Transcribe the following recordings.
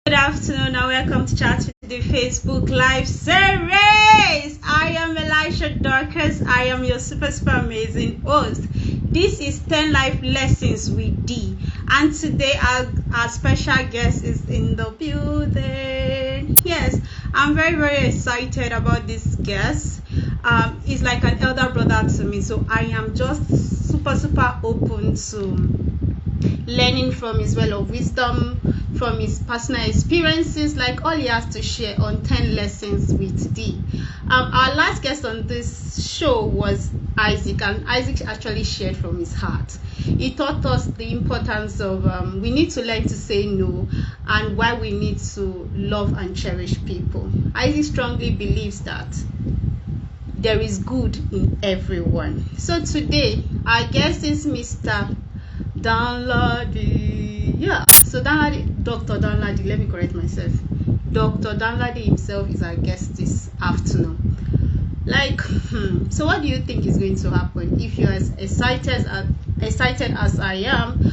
Good afternoon and welcome to Chat with the Facebook Live series. I am Elisha Dorcas. I am your super amazing host. This is 10 Life Lessons with D. And today our special guest is in the building. Yes, I'm very excited about this guest. He's like an elder brother to me. So I am just super open to learning from his well of wisdom, from his personal experiences, like all he has to share on 10 lessons with D. Our last guest on this show was Isaac, and Isaac actually shared from his heart. He taught us the importance of we need to learn to say no, and why we need to love and cherish people. Isaac strongly believes that there is good in everyone. So today our guest is Mr. Danladi. Yeah, so Danladi, Dr. Danladi, let me correct myself. Dr. Danladi himself is our guest this afternoon. So what do you think is going to happen? If you're as excited as I am,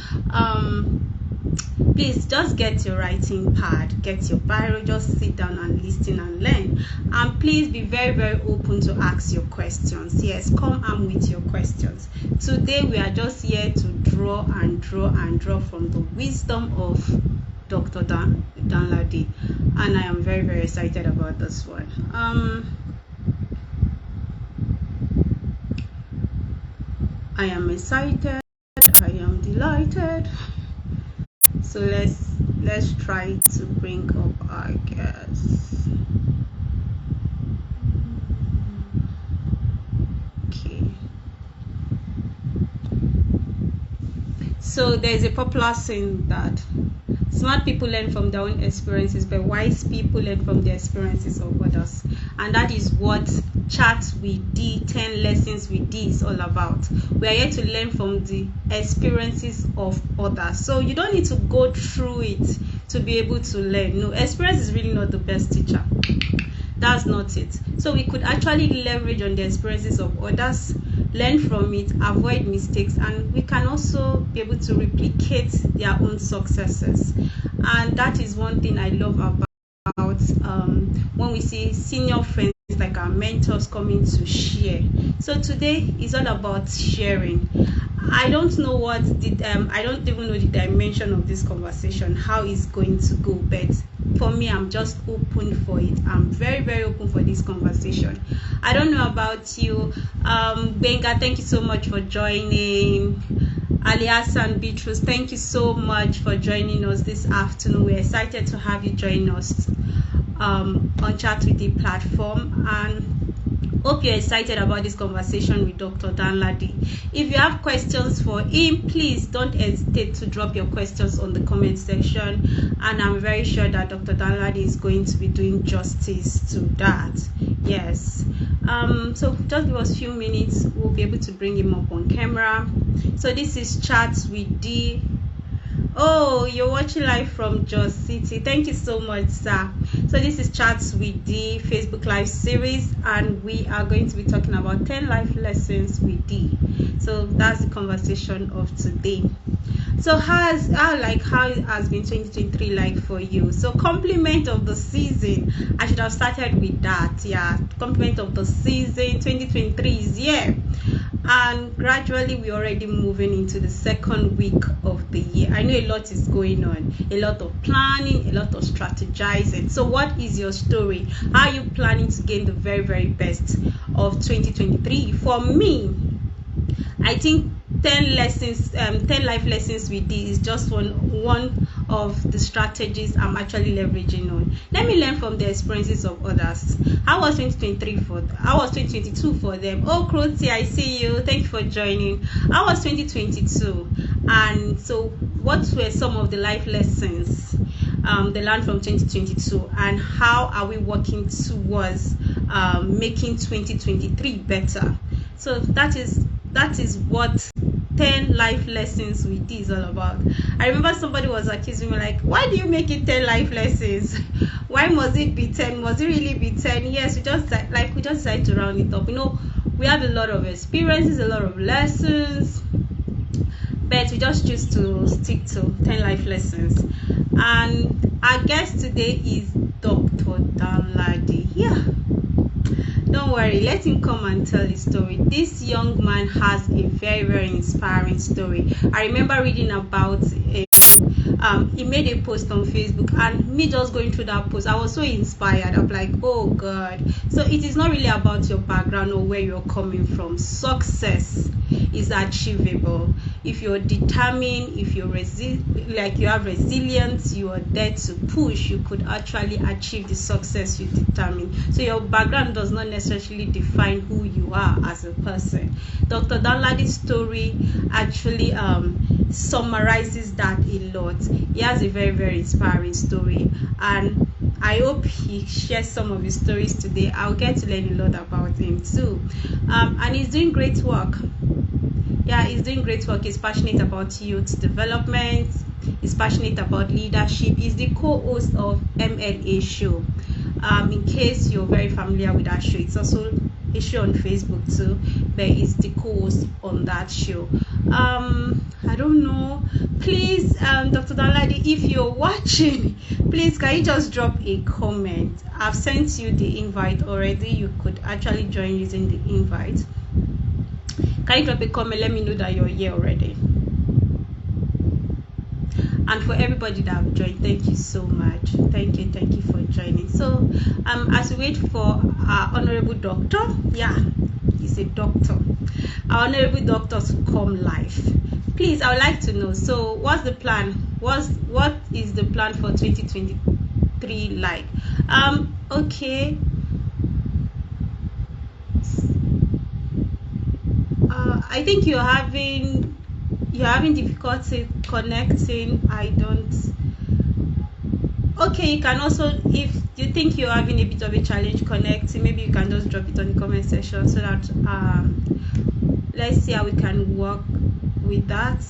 please just get your writing pad, get your biro, just sit down and listen and learn. And please be very open to ask your questions. Yes, come armed with your questions. Today we are just here to draw from the wisdom of Dr. Danladi, and I am very excited about this one. I am excited, I am delighted. So let's try to bring up our guests. Okay. So there's a popular saying that smart people learn from their own experiences, but wise people learn from the experiences of others. And that is what Chat with D, 10 Lessons with D is all about. We are here to learn from the experiences of others. So you don't need to go through it to be able to learn. No, experience is really not the best teacher. That's not it. So we could actually leverage on the experiences of others, learn from it, avoid mistakes, and we can also be able to replicate their own successes. And that is one thing I love about when we see senior friends like our mentors coming to share. So today is all about sharing. I don't know I don't even know the dimension of this conversation, how it's going to go, but for me, I'm just open for it. I'm very open for this conversation. I don't know about you. Benga, thank you so much for joining. Alias and Beatrice, thank you so much for joining us this afternoon. We're excited to have you join us on Chat with the platform, and hope you're excited about this conversation with Dr. Danladi. If you have questions for him, please don't hesitate to drop your questions on the comment section, and I'm very sure that Dr. Danladi is going to be doing justice to that. Yes. So just give us a few minutes, we'll be able to bring him up on camera. So this is Chats with D. Oh, you're watching live from Jos City. Thank you so much, sir. So this is Chats with D Facebook Live series, and we are going to be talking about 10 life lessons with D. So that's the conversation of today. So how has been 2023 like for you? So compliment of the season. I should have started with that. Yeah, compliment of the season. 2023 is here, and gradually we're already moving into the second week of the year. I know a lot is going on, a lot of planning, a lot of strategizing. So what is your story? How are you planning to gain the very best of 2023? For me, I think 10 life lessons with D is just one of the strategies I'm actually leveraging on. Let me learn from the experiences of others. How was 2022 for them? Oh, Kroti, I see you. Thank you for joining. How was 2022? And so what were some of the life lessons they learned from 2022, and how are we working towards making 2023 better? So that is what 10 life lessons with D is all about. I remember somebody was accusing me, like, why do you make it 10 life lessons? Why must it be 10? Must it really be 10? Yes, we just decided to round it up. We have a lot of experiences, a lot of lessons, but we just choose to stick to 10 life lessons. And Our guest today is Dr. Danladi. Yeah, don't worry, let him come and tell his story. This young man has a very, very inspiring story. I remember reading about he made a post on Facebook, and me just going through that post, I was so inspired. I'm like, oh God. So it is not really about your background or where you're coming from. Success is achievable if you're determined, if you're like you have resilience, you are there to push, you could actually achieve the success you determine. So your background does not necessarily define who you are as a person. Dr. Danladi's story actually summarizes that a lot. He has a very, very inspiring story, and I hope he shares some of his stories today. I'll get to learn a lot about him too. And he's doing great work. Yeah, he's doing great work. He's passionate about youth development. He's passionate about leadership. He's the co-host of MLA show. In case you're very familiar with that show, it's also a show on Facebook too, but he's the co-host on that show. I don't know. Please, Dr. Danladi, if you're watching, please can you just drop a comment? I've sent you the invite already. You could actually join using the invite. Can you drop a comment? Let me know that you're here already. And for everybody that have joined, thank you so much. Thank you for joining. So as we wait for our honorable doctor, yeah, he's a doctor, our honorable doctor to come live, please, I would like to know, so what's the plan? What is the plan for 2023 like? Okay. I think you're having difficulty connecting. I don't. Okay, you can also, if you think you're having a bit of a challenge connecting, maybe you can just drop it on the comment section so that let's see how we can work with that.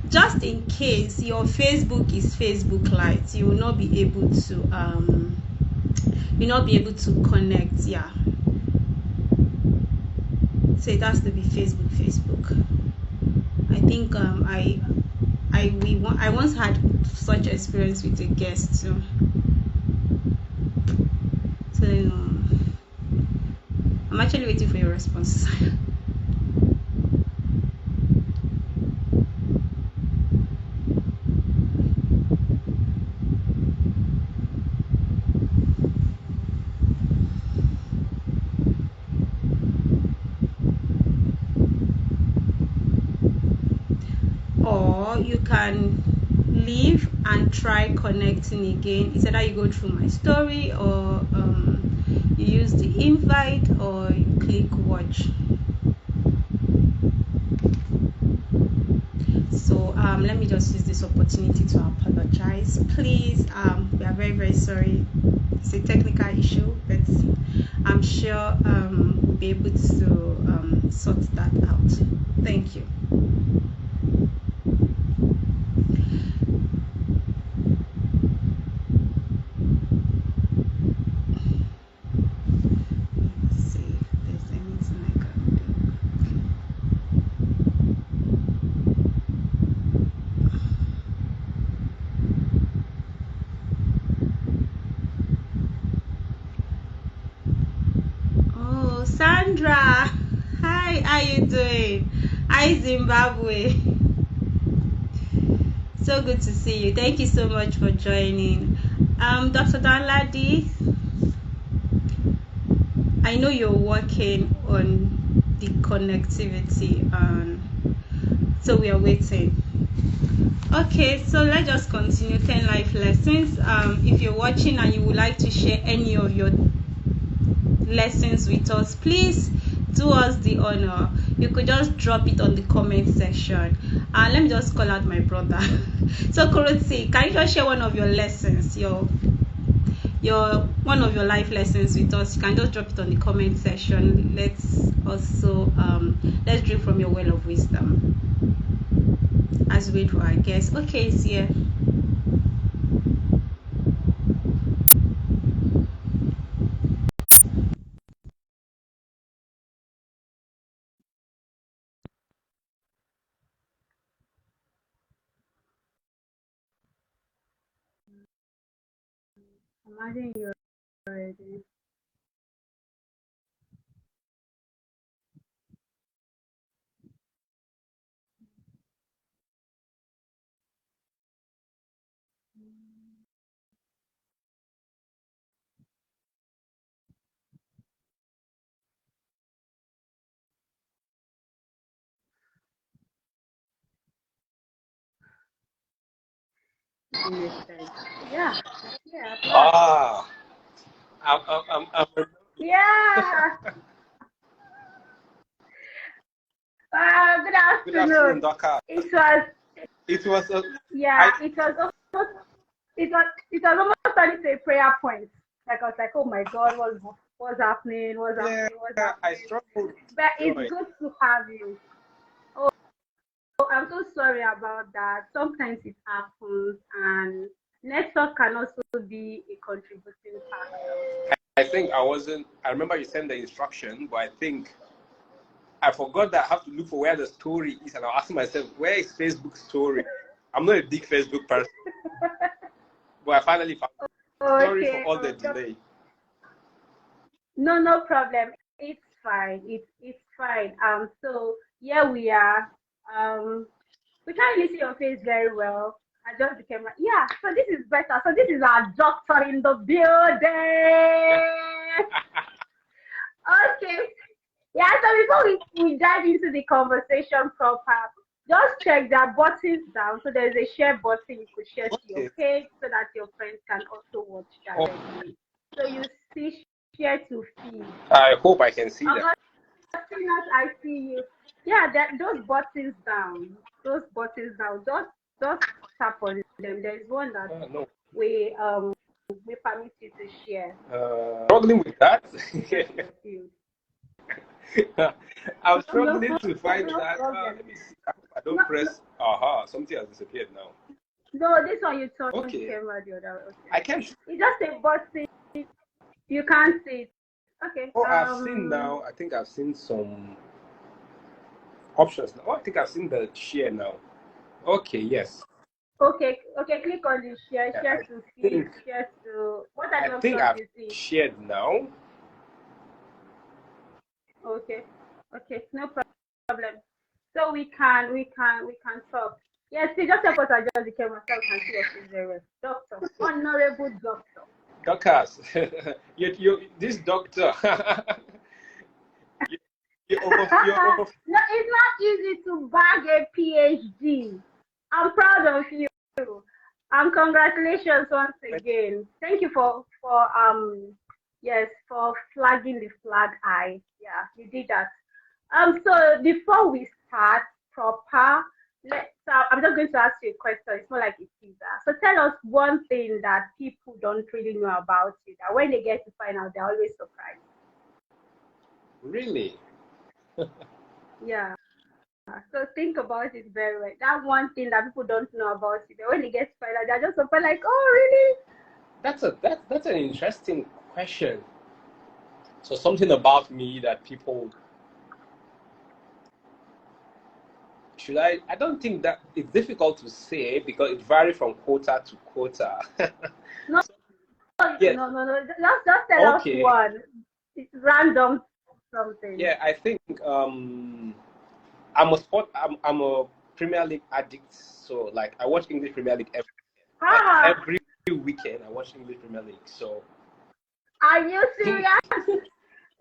Just in case your Facebook is Facebook Lite, you will not be able to connect. Yeah, so it has to be Facebook. I think I once had such experience with a guest too. So I'm actually waiting for your response. Or you can leave and try connecting again. It's either you go through my story, or you use the invite, or you click watch. So let me just use this opportunity to apologize. Please, we are very, very sorry. It's a technical issue, but I'm sure we'll be able to sort that out. Thank you. Let's see if there's anything I can do. Oh, Sandra. Hi, how you doing? Hi, Zimbabwe. So good to see you. Thank you so much for joining. Dr. Danladi, I know you're working on the connectivity, so we are waiting. Okay, so let's just continue 10 life lessons. If you're watching and you would like to share any of your lessons with us, please do us the honor. You could just drop it on the comment section. Let me just call out my brother. So Kurotsi, can you just share one of your lessons, your one of your life lessons with us? You can just drop it on the comment section. Let's also let's drink from your well of wisdom as we wait for our guest. Okay, it's here. Imagine you're already. Understand. Yeah. Yeah. Plus. Ah, I'm Yeah. Good good afternoon, afternoon. Doctor. It was. It was a, Yeah. I It was almost. It was almost turning to a prayer point. Like I was like, oh my God, what's happening? What's yeah, happening? What's I happening? struggled with But it's joy. good to have you. Oh, I'm so sorry about that. Sometimes it happens, and network can also be a contributing factor. I think I wasn't. I remember you sent the instruction, but I think I forgot that I have to look for where the story is, and I was asking myself, where is Facebook story? I'm not a big Facebook person, but I finally found it. Sorry for Okay. all the delay. No, no problem. It's fine. It's fine. So here we are. We can't really see your face very well. I just became like, yeah. So this is better. So this is our doctor in the building. Okay. Yeah. So before we dive into the conversation proper, just check that buttons down. So there's a share button you could share to your Okay. page so that your friends can also watch Oh, directly. So you see share to feed. I hope I can see them. Augustinus, I see you. Yeah, that those buttons down. Those buttons down. Just tap on them. There's one that No. we permit you to share. Struggling with that. Share to the field. I'm No, no, struggling to find no that. problem. Let me see. I hope I No, don't press. Aha, something has disappeared now. no, this one you turn the Okay, camera the other way. Okay. I can't. It's just a button. You can't see it. Okay. Oh, I've seen now. I think I've seen some options now. Oh, I think I've seen the share now. Okay, yes. Okay, okay, click on the share, Yeah, share to feed, think share to what are I the think options I've you see? shared now. Okay, okay, no problem. So we can talk. Yes, see, just help us adjust the camera so we can see your face very well. Doctor, honorable doctor. Doctors, this doctor, you, you're over. No, it's not easy to bag a PhD. I'm proud of you. And congratulations once again. Thank you for yes for flagging the flag eye. Yeah, you did that. So before we start proper, I'm just going to ask you a question. It's more like a teaser. So tell us one thing that people don't really know about you. That when they get to find out, they're always surprised. Really? Yeah. So think about it very well. That's one thing that people don't know about you. But when they get to find out, they're just surprised, like, oh, really? That's an interesting question. So something about me that people should I don't think that it's difficult to say because it varies from quota to quota. No, Yeah. no. Just tell us Okay. one. It's random something. Yeah, I think I'm a Premier League addict. So like I watch English Premier League Ah, every weekend. I watch English Premier League. So are you serious?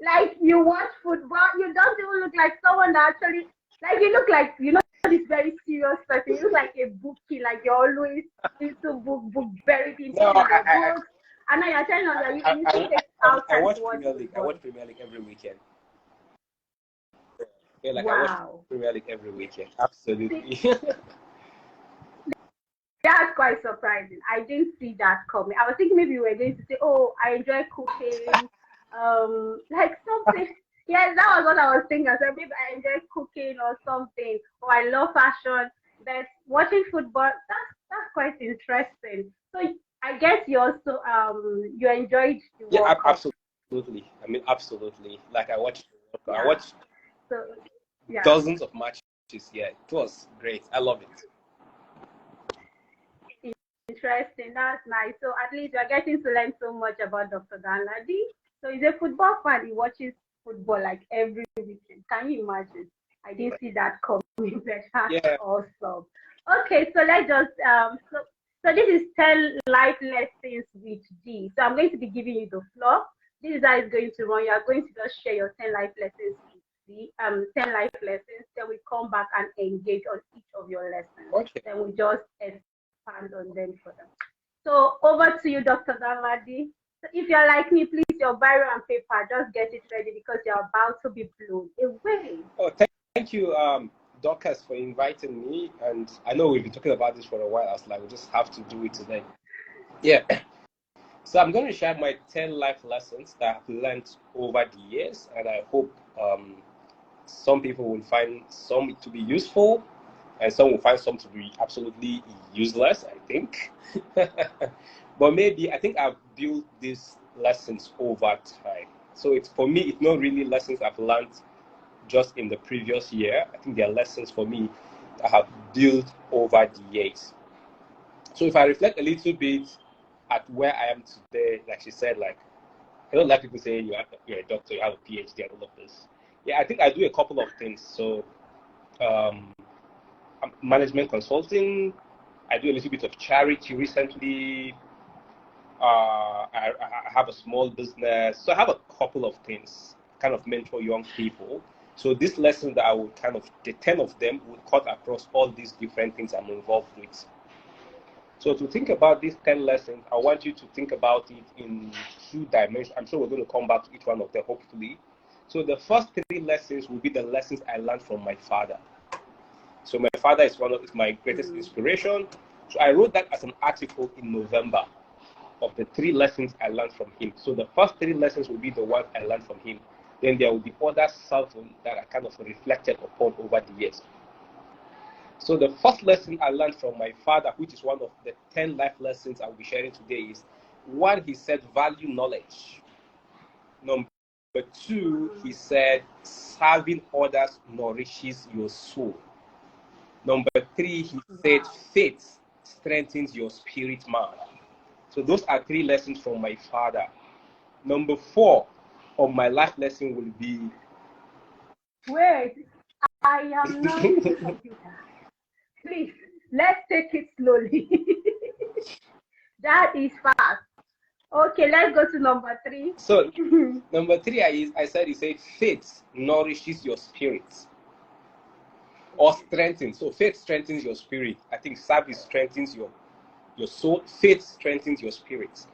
Like you watch football, you don't even look like someone that actually like you look like this very serious person. You look like a bookie, like you're always into book very deep no, in your books. And now you're telling us that you still take out I time to watch watch Premier League. I football. watch Premier League every weekend. Yeah, like I watch Wow. Premier League every weekend. See, Absolutely. that's quite surprising. I didn't see that coming. I was thinking maybe you were going to say, "Oh, I enjoy cooking," like something. Yes, that was what I was thinking. I said maybe I enjoy cooking or something, or I love fashion. But watching football, that's quite interesting. So I guess you also you enjoyed the Yeah, World Cup. absolutely. I mean, absolutely. Like I Yeah. watched So yeah, dozens of matches. Yeah, it was great. I love it. interesting. That's nice. So at least you're getting to learn so much about Dr. Danladi. So he's a football fan. He watches football like every weekend. Can you imagine? I didn't see that coming. But that's Yeah. awesome. Okay, so let's just so this is 10 life lessons with G. So I'm going to be giving you the floor. This is how it's going to run. You are going to just share your 10 life lessons with G. 10 life lessons. Then we come back and engage on each of your lessons. Okay. Then we just expand on them further. So over to you, Dr. Danladi. So if you're like me, please, your biro and paper, just get it ready because you're about to be blown away. Oh, thank you, Dorcas, for inviting me. And I know we've been talking about this for a while. I was like, we just have to do it today. Yeah. So I'm going to share my 10 life lessons that I've learned over the years, and I hope some people will find some to be useful, and some will find some to be absolutely useless, I think. But maybe I think I've built these lessons over time. So for me, it's not really lessons I've learned just in the previous year. I think they're lessons for me that have built over the years. So if I reflect a little bit at where I am today, like she said, like I don't like people saying you're a doctor, you have a PhD, and all of this. Yeah, I think I do a couple of things. So management consulting. I do a little bit of charity recently. I have a small business. So I have a couple of things, kind of mentor young people. So this lesson that I will the 10 of them will cut across all these different things I'm involved with. So to think about these 10 lessons, I want you to think about it in 2 dimensions. I'm sure we're going to come back to each one of them, hopefully. So the first 3 lessons will be the lessons I learned from my father. So my father is my greatest inspiration. So I wrote that as an article in November of the 3 lessons I learned from him. So the first 3 lessons will be the ones I learned from him. Then there will be other self that I kind of reflected upon over the years. So the first lesson I learned from my father, which is one of the 10 life lessons I'll be sharing today, is 1, he said, value knowledge. Number 2, he said, serving others nourishes your soul. Number 3, he said, faith strengthens your spirit man. So those are 3 lessons from my father. Number 4 of my life lesson will be... Wait, I am not the computer. Please, let's take it slowly. That is fast. Okay, let's go to number 3. So, number 3, he said, faith nourishes your spirit or strengthens. So, faith strengthens your spirit. I think service strengthens your soul. Faith strengthens your spirit.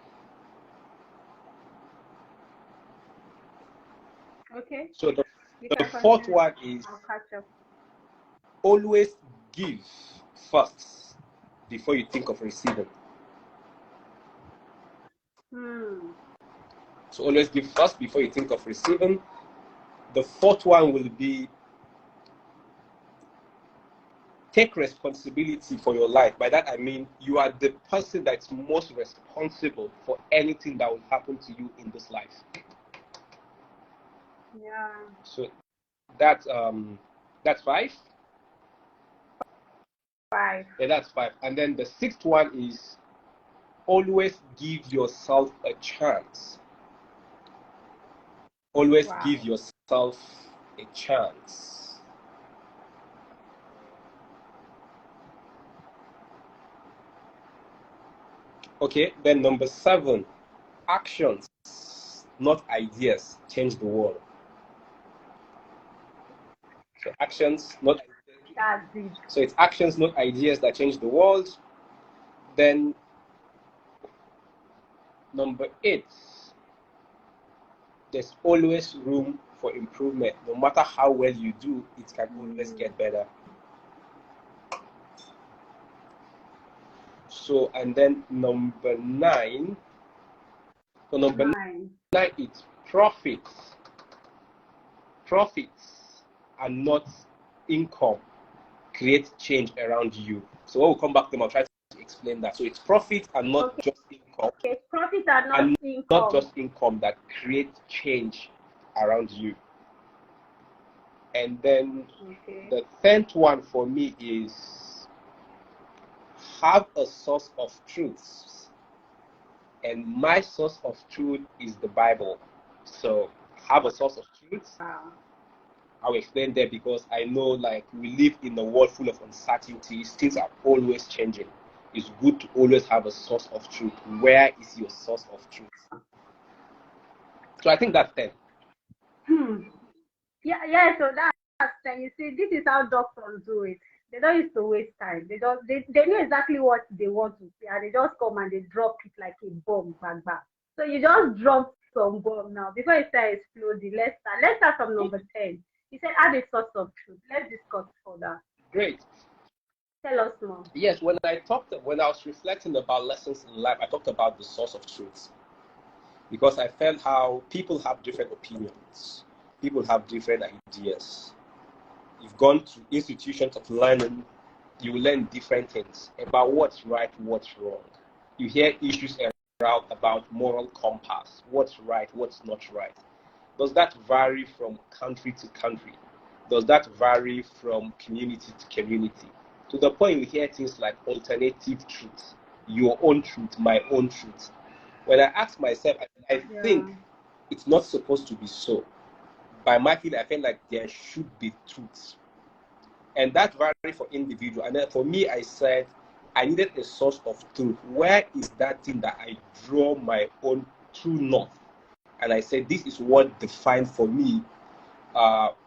Okay. So, the 4th one is always give first before you think of receiving. So always give first before you think of receiving. The 4th one will be take responsibility for your life. By that I mean you are the person that's most responsible for anything that will happen to you in this life. Yeah. So that's 5. 5. Yeah, that's 5. And then the 6th one is always give yourself a chance. Always give yourself a chance. Okay, then number 7, actions, not ideas, change the world. So actions, not ideas. So it's actions, not ideas that change the world. Then number 8, there's always room for improvement. No matter how well you do, it can always get better. So, and then number 9. So number 9 is profits. Profits are not income. Create change around you. So when we come back to them, I'll try to explain that. So it's profits and not just income. Okay, profits are not income. Not just income that create change around you. And then the 10th one for me is have a source of truths, and my source of truth is the Bible. So have a source of truth. Wow. I'll explain that because I know like we live in a world full of uncertainties. Things are always changing. It's good to always have a source of truth. Where is your source of truth? So I think that's 10. Yeah. So that's then you see, this is how doctors do it. They don't used to waste time. They know exactly what they want to say, and they just come and they drop it like a bomb, bang bang. So you just drop some bomb now before it starts exploding. Let's start from number 10. You said add a source of truth. Let's discuss further. Great. Tell us more. Yes, when I was reflecting about lessons in life, I talked about the source of truth because I felt how people have different opinions, people have different ideas. You've gone to institutions of learning, you will learn different things about what's right, what's wrong. You hear issues around about moral compass, what's right, what's not right. Does that vary from country to country? Does that vary from community to community? To the point you hear things like alternative truth, your own truth, my own truth. When I ask myself, I think it's not supposed to be so. By my feeling, I feel like there should be truths. And that varies for individual. And then for me, I said I needed a source of truth. Where is that thing that I draw my own true north? And I said, this is what defines for me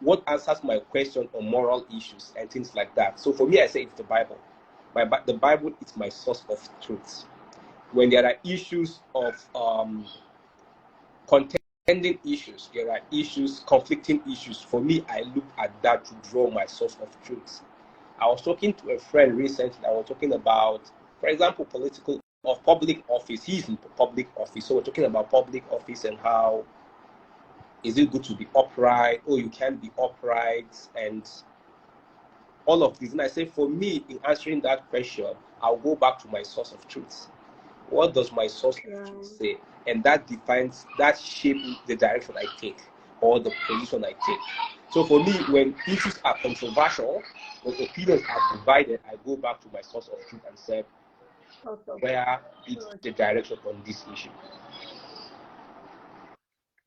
what answers my question on moral issues and things like that. So for me, I say it's the Bible. The Bible is my source of truth. When there are issues of contending issues, there are issues, conflicting issues. For me, I look at that to draw my source of truth. I was talking to a friend recently. I was talking about, for example, public office. He's in public office. So we're talking about public office and how is it good to be upright? Oh, you can't be upright, and all of this. And I say, for me, in answering that question, I'll go back to my source of truth. What does my source of truth say? And that shapes the direction I take or the position I take. So for me, when issues are controversial, when opinions are divided, I go back to my source of truth and say, where is the direction on this issue?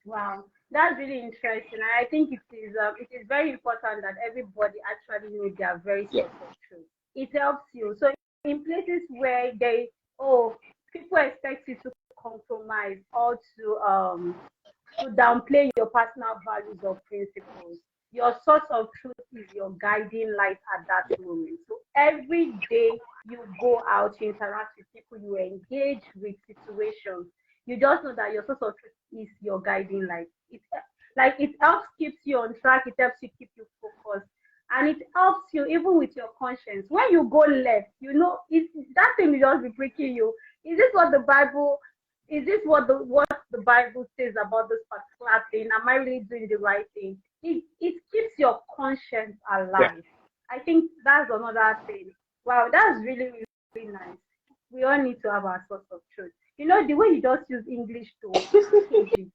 Wow, that's really interesting. I think it is very important that everybody actually knows their very source of truth. It helps you. So in places where people expect you to compromise or to downplay your personal values or principles, your source of truth is your guiding light at that moment. So every day you go out, you interact with people, you engage with situations, you just know that your source of truth is your guiding light. It helps keeps you on track, it helps you keep you focused, and it helps you even with your conscience. When you go left, that thing will just be pricking you. Is this what the Bible says about this particular thing? Am I really doing the right thing? It keeps your conscience alive. Yeah. I think that's another thing. Wow, that's really, really nice. We all need to have our source of truth. The way you just use English to package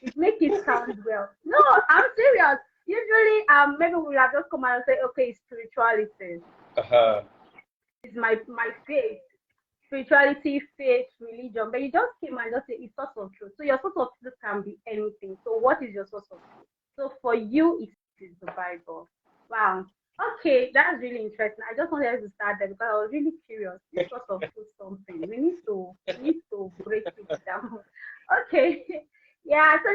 it makes it sound well. No, I'm serious. Usually, maybe we'll have just come out and say, okay, spirituality. It's my faith. Spirituality, faith, religion. But you just came and just say it's source of truth. So your source of truth can be anything. So what is your source of truth? So for you, it is the Bible. Wow. Okay, that's really interesting. I just wanted to start there because I was really curious. This source of truth something. We need to break it down. Okay. Yeah, so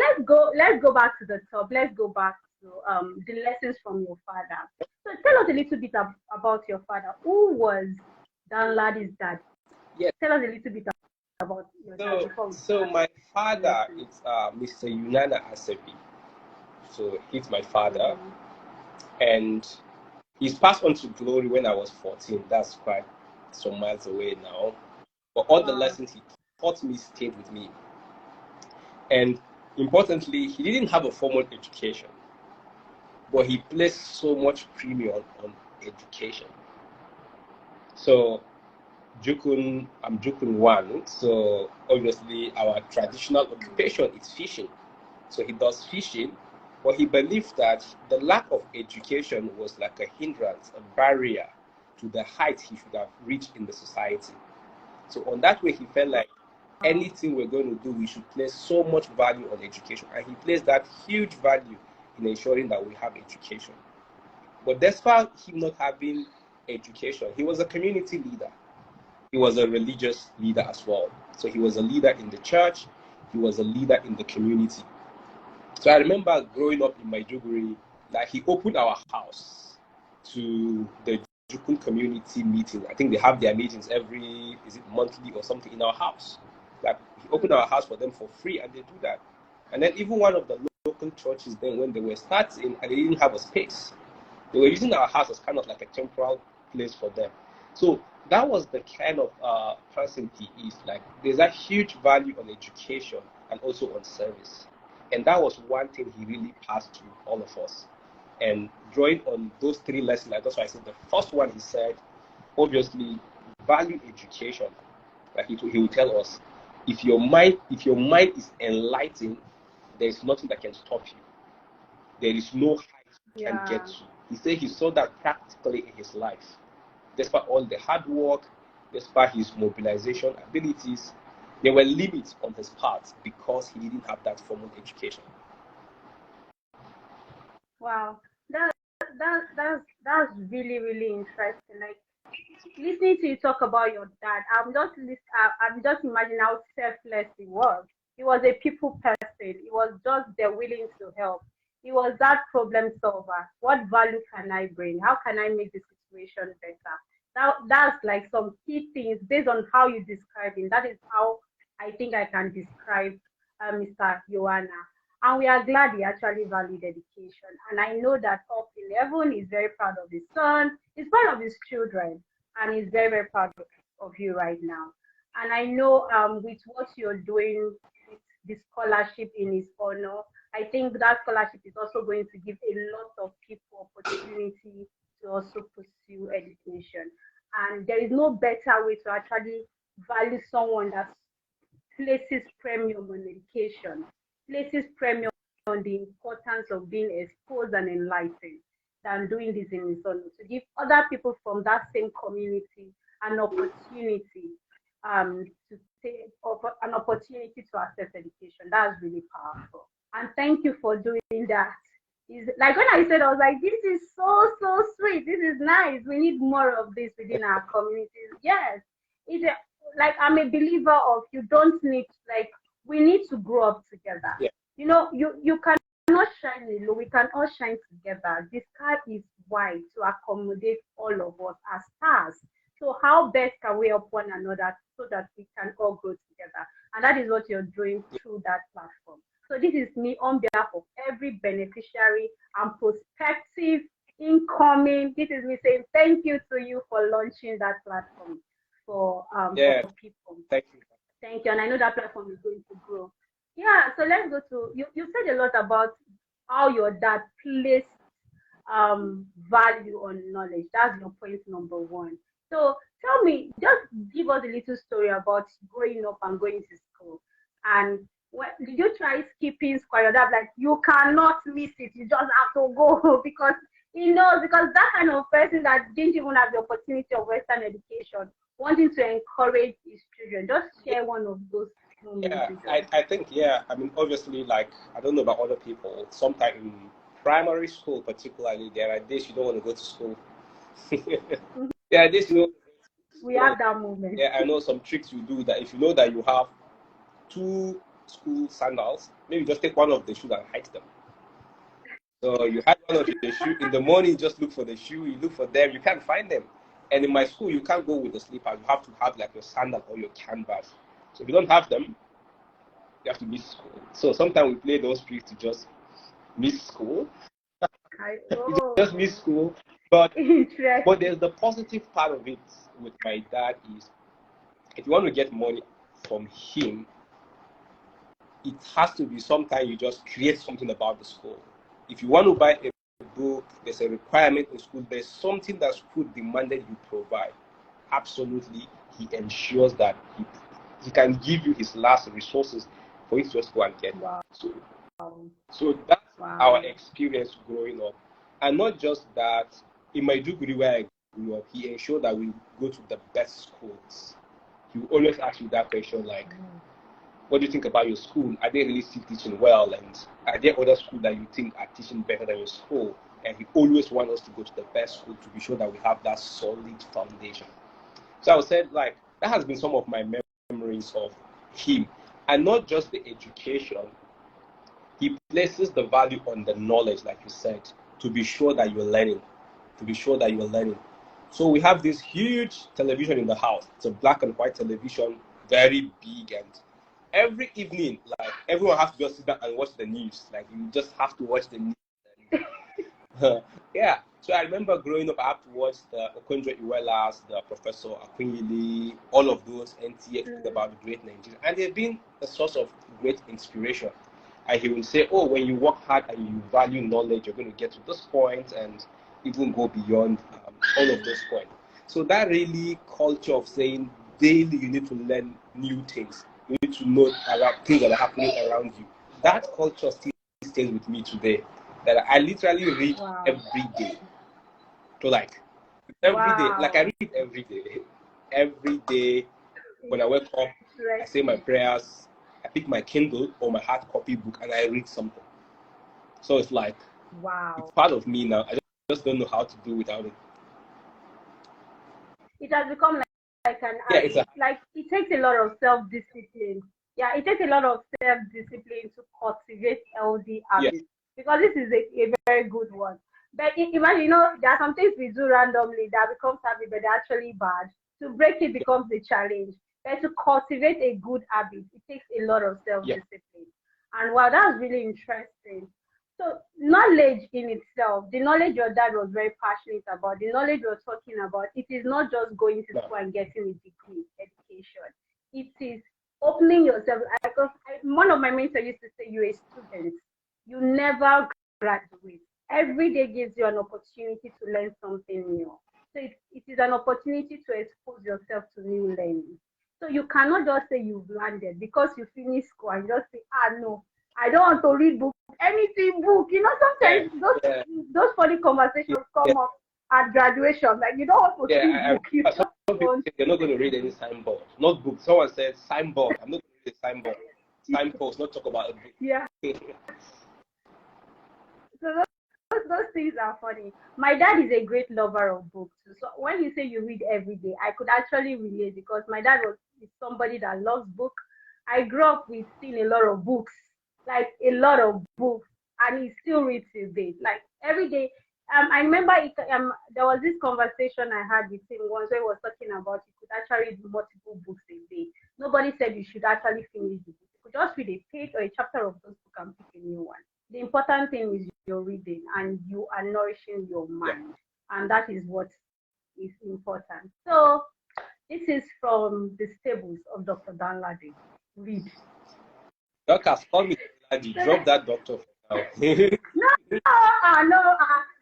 let's go back to the top. Let's go back to the lessons from your father. So tell us a little bit about your father. Who was Danladi's dad? Yes. Tell us a little bit about your dad. So my father is Mr. Yunana Asebi. So he's my father. And he's passed on to glory when I was 14. That's quite some miles away now. But all the lessons he taught me stayed with me. And importantly, he didn't have a formal education, but he placed so much premium on education. So I'm Jukun 1, so obviously our traditional occupation is fishing. So he does fishing, but he believed that the lack of education was like a hindrance, a barrier to the height he should have reached in the society. So on that way, he felt like anything we're going to do, we should place so much value on education. And he placed that huge value in ensuring that we have education. But despite him not having education, he was a community leader. He was a religious leader as well. So he was a leader in the church. He was a leader in the community. So I remember growing up in Maiduguri, like he opened our house to the Jukun community meeting. I think they have their meetings every, is it monthly or something, in our house. Like he opened our house for them for free, and they do that. And then even one of the local churches then, when they were starting and they didn't have a space, they were using our house as kind of like a temporal place for them. So that was the kind of person he is. Like there's a huge value on education and also on service. And that was one thing he really passed to all of us. And drawing on those three lessons, like that's why I said the first one, he said, obviously, value education. Like he will tell us, if your mind is enlightened, there is nothing that can stop you. There is no height you can get to. He said he saw that practically in his life. Despite all the hard work, despite his mobilization abilities, there were limits on his part because he didn't have that formal education. Wow, that's really, really interesting. Like listening to you talk about your dad, I'm just imagining how selfless he was. He was a people person. He was just there willing to help. He was that problem solver. What value can I bring? How can I make the situation better? That's like some key things based on how you describe him. That is how I think I can describe Mr. Joanna. And we are glad he actually valued education. And I know that up in heaven, he's very proud of his son, he's proud of his children, and he's very, very proud of you right now. And I know with what you're doing with the scholarship in his honor, I think that scholarship is also going to give a lot of people opportunity to also pursue education. And there is no better way to actually value someone that places premium on education, places premium on the importance of being exposed and enlightened than doing this in his honor, to give other people from that same community an opportunity to take an opportunity to access education. That's really powerful. And thank you for doing that. Is like when I said, I was like, this is so sweet. This is nice. We need more of this within our communities. Yes, it's like I'm a believer of you don't need, like we need to grow up together. Yeah. You know, you cannot shine alone. We can all shine together. The sky is wide to accommodate all of us as stars. So how best can we help one another so that we can all grow together? And that is what you're doing through that platform. So this is me on behalf of every beneficiary and prospective incoming. This is me saying thank you to you for launching that platform for people. Thank you. Thank you. And I know that platform is going to grow. Yeah, so let's go to you said a lot about how your dad placed value on knowledge. That's your point number one. So tell me, just give us a little story about growing up and going to school. And did you try skipping school? Your dad like, you cannot miss it. You just have to go because he knows, because that kind of person that didn't even have the opportunity of Western education, wanting to encourage his children. Just share one of those moments. Yeah, I think, I mean, obviously, like, I don't know about other people. Sometimes in primary school, particularly, there are days you don't want to go to school. There are days, we have that moment. Yeah, I know some tricks you do that if you know that you have 2 school sandals, maybe just take one of the shoes and hide them. So you hide one of the shoe in the morning, just look for the shoe, you look for them, you can't find them. And in my school, you can't go with the slippers. You have to have like your sandal or your canvas. So if you don't have them, you have to miss school. So sometimes we play those tricks to just miss school. Just miss school. But there's the positive part of it with my dad is, if you want to get money from him, it has to be sometimes you just create something about the school. If you want to buy a book, there's a requirement in school, there's something that school demanded you provide. Absolutely, he ensures that he can give you his last resources for you to just go and get it. So that's our experience growing up. And not just that, in Maiduguri where I grew up, he ensured that we go to the best schools. He will always ask you that question, like, what do you think about your school? Are they really still teaching well? And are there other schools that you think are teaching better than your school? And he always wants us to go to the best school to be sure that we have that solid foundation. So I would say, like, that has been some of my memories of him. And not just the education. He places the value on the knowledge, like you said, to be sure that you're learning. To be sure that you're learning. So we have this huge television in the house. It's a black and white television, very big, and every evening, like, everyone has to just sit down and watch the news. Like, you just have to watch the news. Yeah. So I remember growing up, I have to watch the Okonjo Iweala's, the Professor Akinyele, all of those NTA about the great Nigeria. And they've been a source of great inspiration. And he will say, oh, when you work hard and you value knowledge, you're going to get to this point and even go beyond all of those points. So that really culture of saying daily you need to learn new things. You need to know about things that are happening around you. That culture still stays with me today. That I literally read every day. So like every day, like I read every day. Every day when I wake up, I say my prayers, I pick my Kindle or my hard copy book and I read something. So it's like it's part of me now. I just don't know how to do without it. It has become like an habit. Like it takes a lot of self-discipline. Yeah, it takes a lot of self-discipline to cultivate healthy habits. Because this is a very good one. But imagine, there are some things we do randomly that becomes habit, but they're actually bad. To break it becomes a challenge. But to cultivate a good habit, it takes a lot of self-discipline. And wow, that's really interesting. So knowledge in itself, the knowledge your dad was very passionate about, the knowledge you're talking about, it is not just going to school and getting a degree, education. It is opening yourself. One of my mentors used to say, you're a student. You never graduate. Every day gives you an opportunity to learn something new. So it is an opportunity to expose yourself to new learning. So you cannot just say you've landed because you finished school and just say, no, I don't want to read book, anything book. Sometimes those funny conversations come up at graduation. Like you don't want to read book. Some people say they're not going to read any signboard. Not book. Someone said signboard. I'm not going to read a signboard. Signpost, not talk about a book. Yeah. So those things are funny. My dad is a great lover of books. So when you say you read every day, I could actually relate because my dad is somebody that loves books. I grew up with seeing a lot of books, like a lot of books, and he still reads his days. Like every day. I remember there was this conversation I had with him once where he was talking about he could actually read multiple books a day. Nobody said you should actually finish the book. You could just read a page or a chapter of those books and pick a new one. The important thing is you're reading and you are nourishing your mind. And that is what is important. So this is from the stables of Dr. Danladi. Read. Doctor, call me Danladi. Drop that doctor for now. No.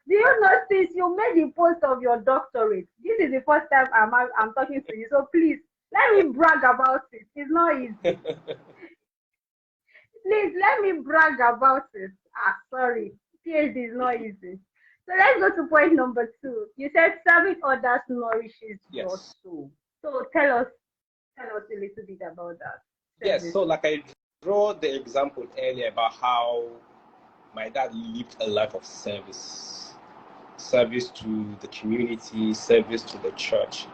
Do you know since you made the post of your doctorate? This is the first time I'm talking to you. So please let me brag about it. It's not easy. Please let me brag about it. Sorry. PhD is not easy. So let's go to point number 2. You said serving others nourishes your soul. So tell us a little bit about that. Yes, so like I draw the example earlier about how my dad lived a life of service to the community, service to the church.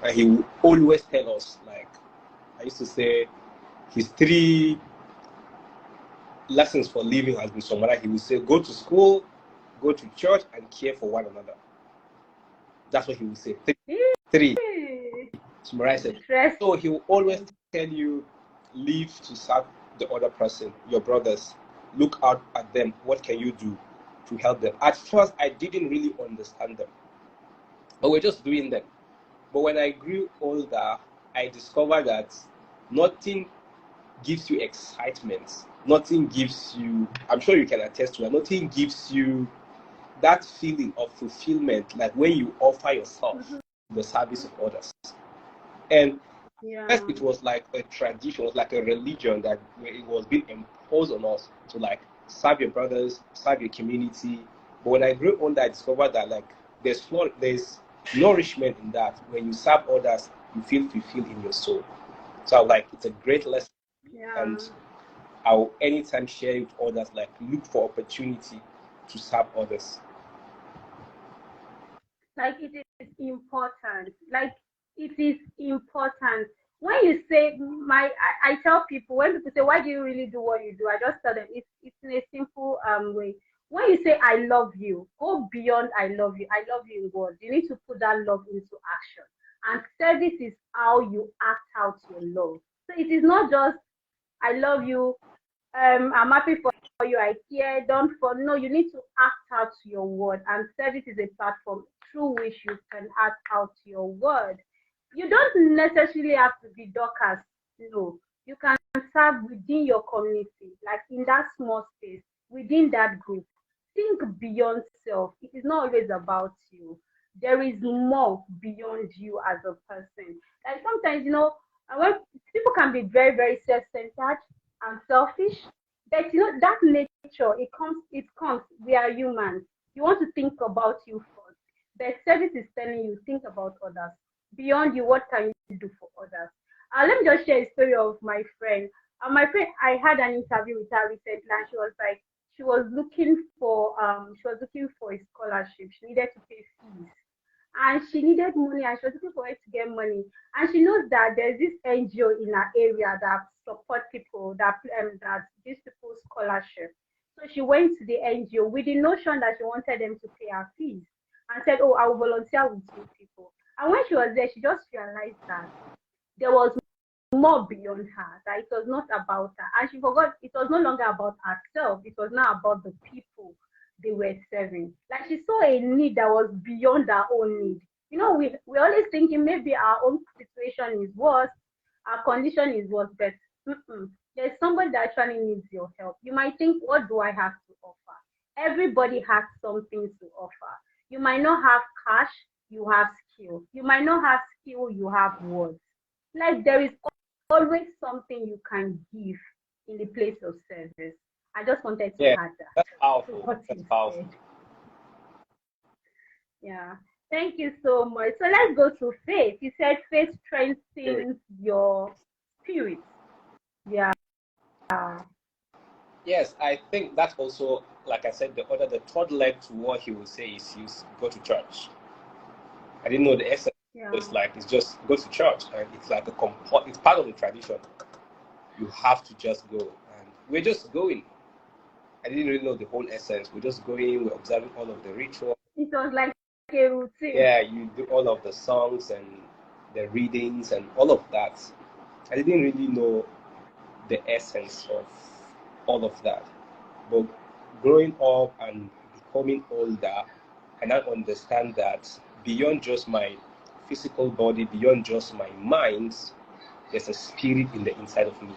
And he would always tell us, like, I used to say, his 3 lessons for living has been summarized. He would say, go to school, go to church, and care for one another. That's what he would say. 3. Summarize it. So he will always tell you, live to serve the other person, your brothers. Look out at them. What can you do to help them? At first, I didn't really understand them, but we're just doing them. But when I grew older, I discovered that nothing gives you excitement. Nothing gives you, I'm sure you can attest to that, nothing gives you that feeling of fulfillment like when you offer yourself to the service of others. And first, it was like a tradition, it was like a religion that it was being imposed on us to like serve your brothers, serve your community. But when I grew older, I discovered that like there's nourishment in that. When you serve others, you feel fulfilled in your soul. So like, it's a great lesson, and I'll anytime share with others, like, look for opportunity to serve others. Like, it is important. Like, it is important. When you say I tell people, when people say, why do you really do what you do? I just tell them it's in a simple way. When you say I love you, go beyond I love you. I love you in words. You need to put that love into action. And service is how you act out your love. So it is not just I love you, I'm happy for you, I care, don't for no, you need to act out your word, and service is a platform through which you can act out your word. You don't necessarily have to be Dorcas, no. You can serve within your community, like in that small space, within that group. Think beyond self. It is not always about you. There is more beyond you as a person. Like sometimes, when people can be very, very self-centered and selfish, but that nature, it comes. We are humans. You want to think about you first. The service is telling you think about others. Beyond you, what can you do for others? Let me just share a story of my friend. My friend, I had an interview with her recently, and she was like, she was looking for a scholarship. She needed to pay fees, and she needed money, and she was looking for it to get money. And she knows that there's this NGO in her area that support people that gives people scholarship. So she went to the NGO with the notion that she wanted them to pay her fees, and said, "Oh, I will volunteer with you people." And when she was there, she just realized that there was more beyond her, that it was not about her. And she forgot it was no longer about herself, it was now about the people they were serving. Like, she saw a need that was beyond her own need. We're always thinking maybe our own situation is worse, our condition is worse, but there's somebody that actually needs your help. You might think, what do I have to offer? Everybody has something to offer. You might not have cash, you have skill. You might not have skill, you have words. Like, there is always something you can give in the place of service. I just wanted to add that. That's powerful. That's powerful. Said. Yeah. Thank you so much. So let's go to faith. You said faith strengthens your spirit. Yeah. Yes, I think that's also, like I said, the third leg to what he will say is you go to church. I didn't know the essence. Yeah. It's just go to church, and it's like it's part of the tradition. You have to just go, and we're just going. I didn't really know the whole essence. We're just going. We're observing all of the rituals. It was like a routine. Yeah, you do all of the songs and the readings and all of that. I didn't really know the essence of all of that. But growing up and becoming older, I now understand that beyond just my physical body, beyond just my mind, there's a spirit in the inside of me.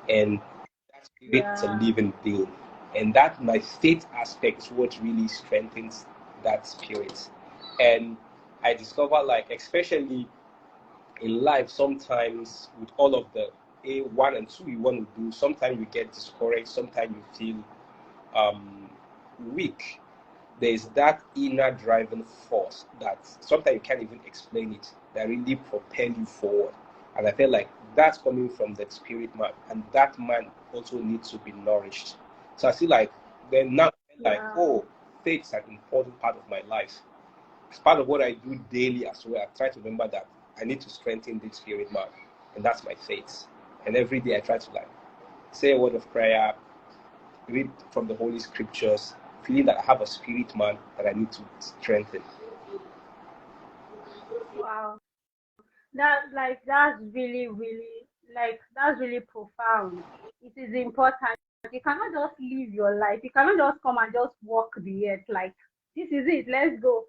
And that spirit is a living being. And that my faith aspect is what really strengthens that spirit. And I discover, like, especially in life, sometimes with all of the A1 and 2 you want to do, sometimes you get discouraged, sometimes you feel weak. There's that inner driving force that sometimes you can't even explain it, that really propel you forward. And I feel like that's coming from the spirit man, and that man also needs to be nourished. So I feel like then now, like, oh, faith is an important part of my life. It's part of what I do daily as well. I try to remember that I need to strengthen the spirit man, and that's my faith. And every day I try to, like, say a word of prayer, read from the Holy Scriptures, feeling that I have a spirit man that I need to strengthen. Wow. That's really, really, that's really profound. It is important. You cannot just live your life. You cannot just come and just walk the earth like, this is it, let's go.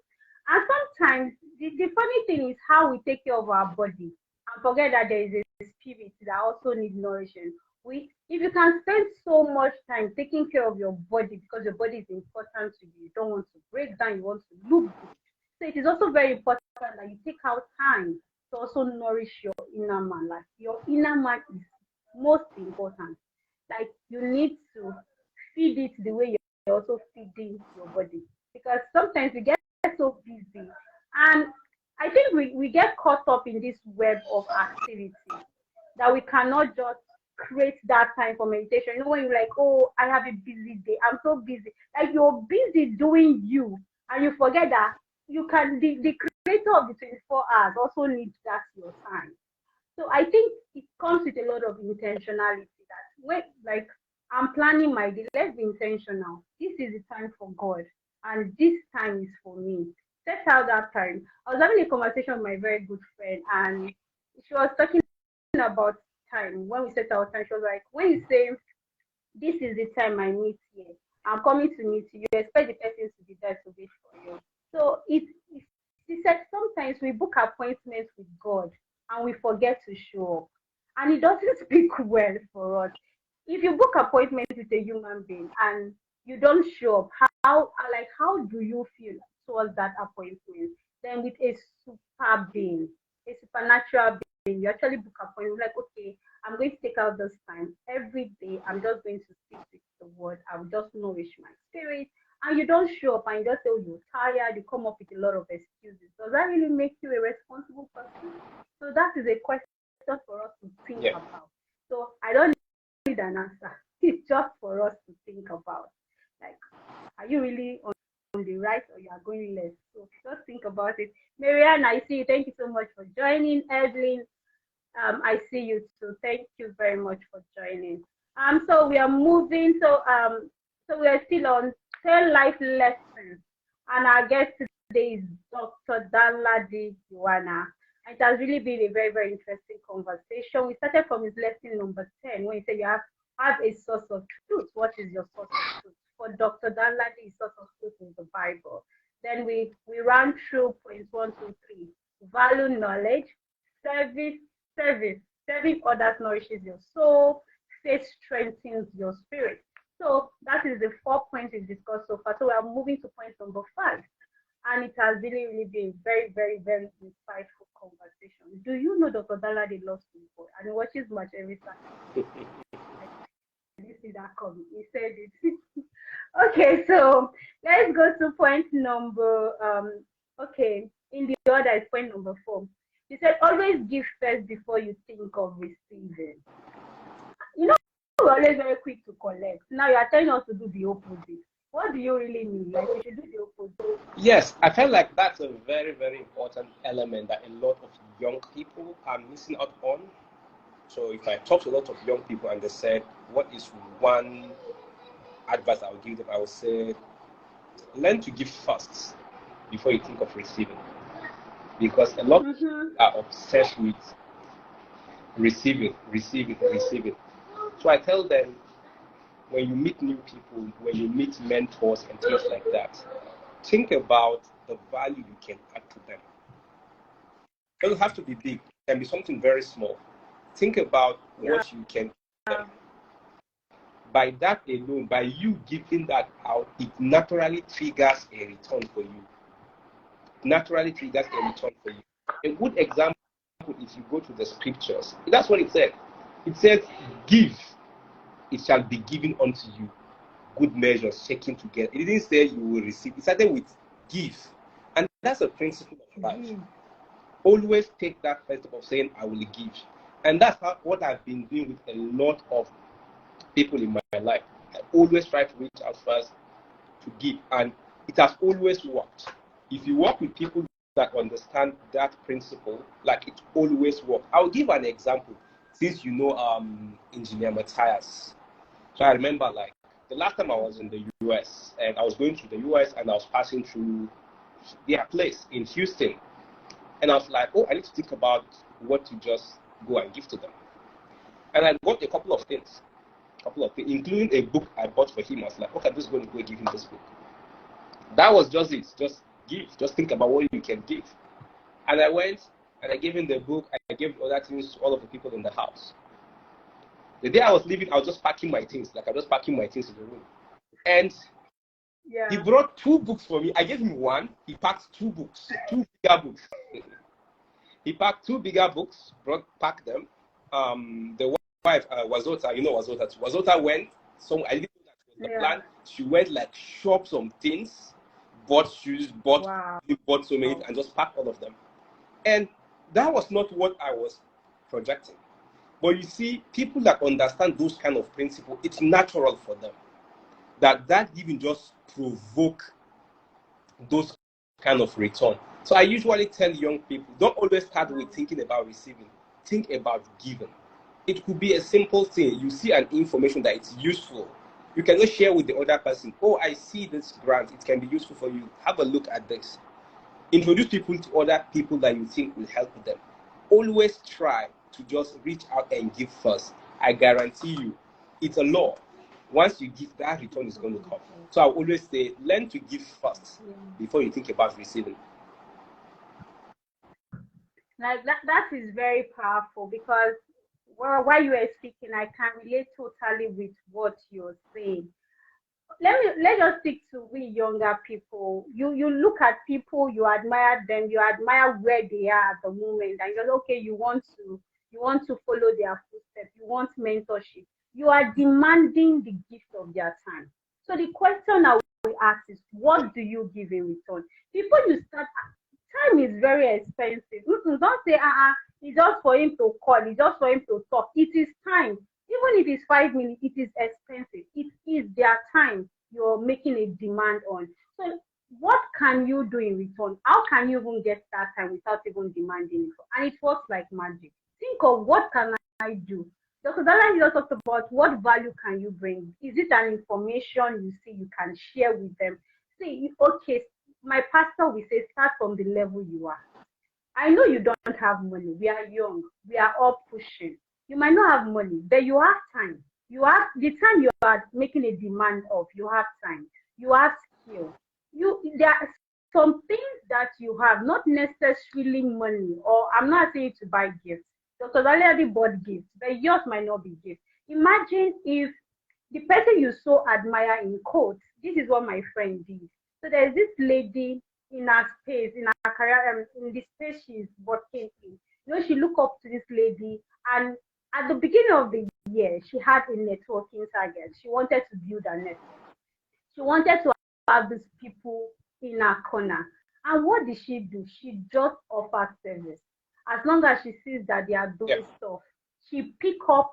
And sometimes the funny thing is how we take care of our body and forget that there is a spirit that also needs nourishing. If you can spend so much time taking care of your body because your body is important to you, you don't want to break down, you want to look good. So it is also very important that you take out time to also nourish your inner man. Like, your inner man is most important. Like, you need to feed it the way you're also feeding your body. Because sometimes we get so busy And I think we get caught up in this web of activity that we cannot just create that time for meditation. You know, when you're like, oh, I have a busy day, I'm so busy. Like you're busy doing you, and you forget that you can, the creator of the 24 hours also needs that your time. So I think it comes with a lot of intentionality that when like I'm planning my day, let's be intentional. This is the time for God and this time is for me. Set out that time. I was having a conversation with my very good friend and she was talking about time. When we set our time, she was like, when you say this is the time I meet here, I'm coming to meet you, you expect the person to be there to wait for you. So she said sometimes we book appointments with God and we forget to show up. And it doesn't speak well for us. If you book appointments with a human being and you don't show up, how do you feel towards that appointment? Then with a super being, a supernatural being, you actually book appointment like, okay, I'm going to take out this time every day. I'm just going to speak with the word. I will just nourish my spirit. And you don't show up and you just say, oh, you're tired, you come up with a lot of excuses. Does that really make you a responsible person? So that is a question for us to think about. So I don't need an answer. It's just for us to think about. Like, are you really on the right or you are going left? So just think about it. Marianne, I see you. Thank you so much for joining. Evelyn, I see you too. Thank you very much for joining. So we are moving. So we are still on 10 life lessons, and our guest today is Dr. Danladi Joanna. It has really been a very, very interesting conversation. We started from his lesson number 10 when he said you have a source of truth. What is your source of truth? For Dr. Danladi, his source of truth is the Bible. Then we ran through points 1, 2, 3. Value knowledge, serving others nourishes your soul, faith strengthens your spirit. So that is the 4 points we've discussed so far. So we are moving to point number 5. And it has really, really been very, very, very insightful conversation. Do you know Dr. Danladi loves football and he watches match every Saturday? You see that coming. He said it. Okay, so let's go to point number in the order is point number 4. He said always give first before you think of receiving. You know, we're always very quick to collect. Now you are telling us to do the opposite. What do you really mean? Like we should do the opposite? Yes, I feel like that's a very, very important element that a lot of young people are missing out on. So if I talk to a lot of young people and they said, what is one advice I would give them? I would say, learn to give first before you think of receiving. Because a lot of people are obsessed with receiving. So I tell them, when you meet new people, when you meet mentors and things like that, think about the value you can add to them. It doesn't have to be big. It can be something very small. Think about what you can do. By that alone, by you giving that out, it naturally triggers a return for you. A good example, if you go to the scriptures, that's what it said. It says, give, it shall be given unto you. Good measures, shaking together. It didn't say you will receive. It started with give. And that's a principle of life. Always take that first step of saying, I will give. And that's what I've been doing with a lot of people in my life. I always try to reach out first to give. And it has always worked. If you work with people that understand that principle, like it always works. I'll give an example. Since you know Engineer Matthias. So I remember like the last time I was in the US and I was going through the US and I was passing through their place in Houston. And I was like, oh, I need to think about what to just go and give to them. And I got a couple of things, including a book I bought for him. I was like, okay, I'm just going to go give him this book. That was just it. Just give. Just think about what you can give. And I went and I gave him the book. I gave other things to all of the people in the house. The day I was leaving, I was just packing my things. Like I was just packing my things in the room. And he brought 2 books for me. I gave him 1. He packed 2 books, 2 bigger books. He packed 2 bigger books, packed them. The wife, Wazota, you know Wazota too. Wazota went, so I didn't know that was the plan. She went like shop some things, bought shoes, bought Wow. so many, and just packed all of them. And that was not what I was projecting. But you see, people that understand those kind of principles, it's natural for them. That giving just provoke those kind of return. So I usually tell young people, don't always start with thinking about receiving. Think about giving. It could be a simple thing. You see an information that it's useful. You cannot share with the other person. Oh, I see this grant. It can be useful for you. Have a look at this. Introduce people to other people that you think will help them. Always try to just reach out and give first. I guarantee you, it's a law. Once you give, that return is going to come. So I always say, learn to give first before you think about receiving. Like that is very powerful, because while you were speaking, I can relate totally with what you're saying. Let us stick to we younger people. You look at people, you admire them, you admire where they are at the moment, and you're okay. You want to follow their footsteps. You want mentorship. You are demanding the gift of their time. So the question I will ask is, what do you give in return? Before you start, time is very expensive. Don't say, it's just for him to call, it's just for him to talk. It is time. Even if it's 5 minutes, it is expensive. It is their time you're making a demand on. So what can you do in return? How can you even get that time without even demanding it? And it works like magic. Think of, what can I do? Dr. Danladi just talked about, what value can you bring? Is it an information you see you can share with them? See, okay, my pastor will say, start from the level you are. I know you don't have money. We are young. We are all pushing. You might not have money, but you have time. You have the time you are making a demand of. You have time. You have skill. There are some things that you have, not necessarily money. Or I'm not saying to buy gifts, because I already bought gifts, but yours might not be gifts. Imagine if the person you so admire, in quotes, this is what my friend did. So there's this lady in her space, in her career, in the space she's working in. She looked up to this lady, and at the beginning of the year, she had a networking target. She wanted to build a network. She wanted to have these people in her corner. And what did she do? She just offered service. As long as she sees that they are doing stuff, she pick up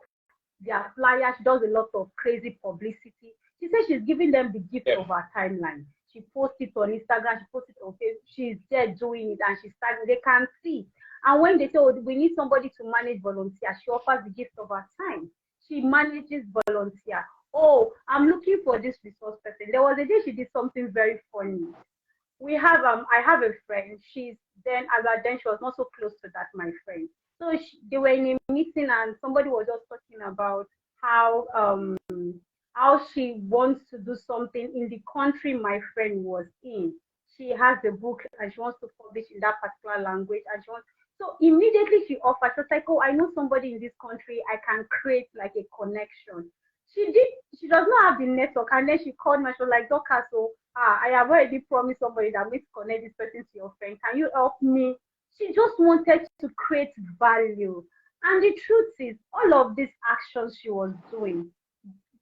their flyers. She does a lot of crazy publicity. She says she's giving them the gift of her timeline. She posts it on Instagram. She posts it on Facebook. She's there doing it, and she's starting. They can see. And when they say, oh, we need somebody to manage volunteer, she offers the gift of her time. She manages volunteer. Oh, I'm looking for this resource person. There was a day she did something very funny. I have a friend. She's then, she was not so close to that, my friend. So they were in a meeting, and somebody was just talking about how she wants to do something in the country my friend was in. She has a book and she wants to publish in that particular language, and so immediately she offered. She was like, oh, I know somebody in this country. I can create like a connection. She does not have the network, and then she called me. She was like, Doctor, so I have already promised somebody that I'm going to connect this person to your friend. Can you help me? She just wanted to create value. And the truth is, all of these actions she was doing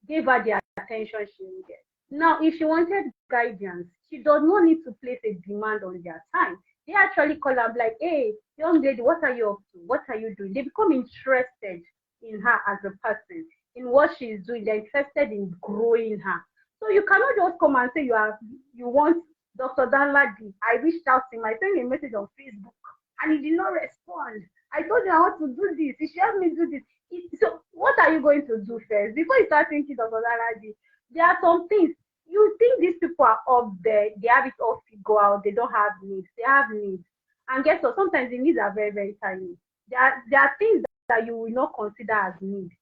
gave her the attention she needed. Now, if she wanted guidance, she does not need to place a demand on their time. They actually call her like, hey, young lady, what are you up to? What are you doing? They become interested in her as a person, in what she is doing. They're interested in growing her. So you cannot just come and say you want Dr. Danladi. I reached out to him. I sent him a message on Facebook, and he did not respond. I told him I want to do this. He should help me do this. So what are you going to do first? Before you start thinking of Danladi, there are some things. You think these people are up there, they have it all figured out, they don't have needs. They have needs. And guess what? Sometimes the needs are very, very tiny. There are things that you will not consider as needs.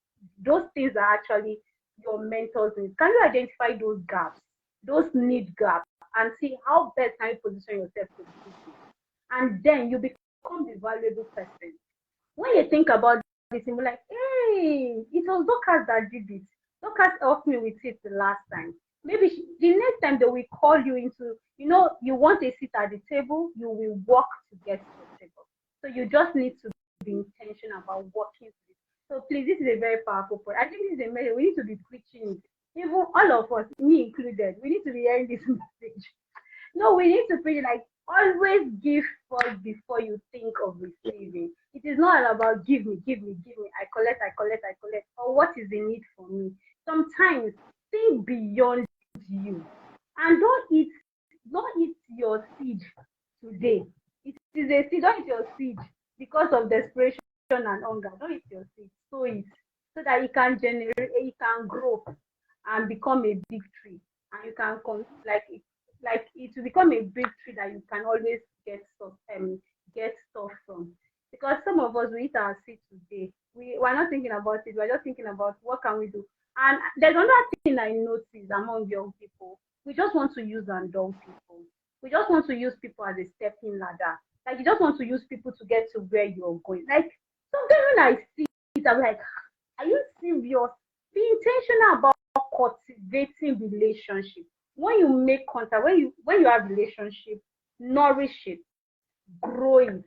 Those things are actually your mentor's needs. Can you identify those gaps, those need gaps, and see how best can you position yourself to do it? And then you become the valuable person. When you think about this, you're like, hey, it was Dorcas that did it. Dorcas helped me with it the last time. Maybe the next time they will call you into, you want a seat at the table, you will walk to get to the table. So you just need to be intentional about working. So please, this is a very powerful point. I think this is a message we need to be preaching it. Even all of us, me included, we need to be hearing this message. No, we need to preach like always give first before you think of receiving. It is not all about give me, give me, give me. I collect, I collect, I collect. Or what is the need for me? Sometimes think beyond you, and don't eat your seed today. It is a seed. Don't eat your seed because of desperation and hunger. Don't eat your seed. Sow it so that it can generate, it can grow and become a big tree, and you can like it will become a big tree that you can always get stuff from. Because some of us we eat our seed today. We're not thinking about it. We're just thinking about what can we do. And there's another thing I notice among young people. We just want to use and dump people. We just want to use people as a stepping ladder. Like you just want to use people to get to where you're going. Like sometimes when I see it, I'm like, are you serious? Be intentional about cultivating relationship. When you make contact, when you have relationship, nourish it, grow it,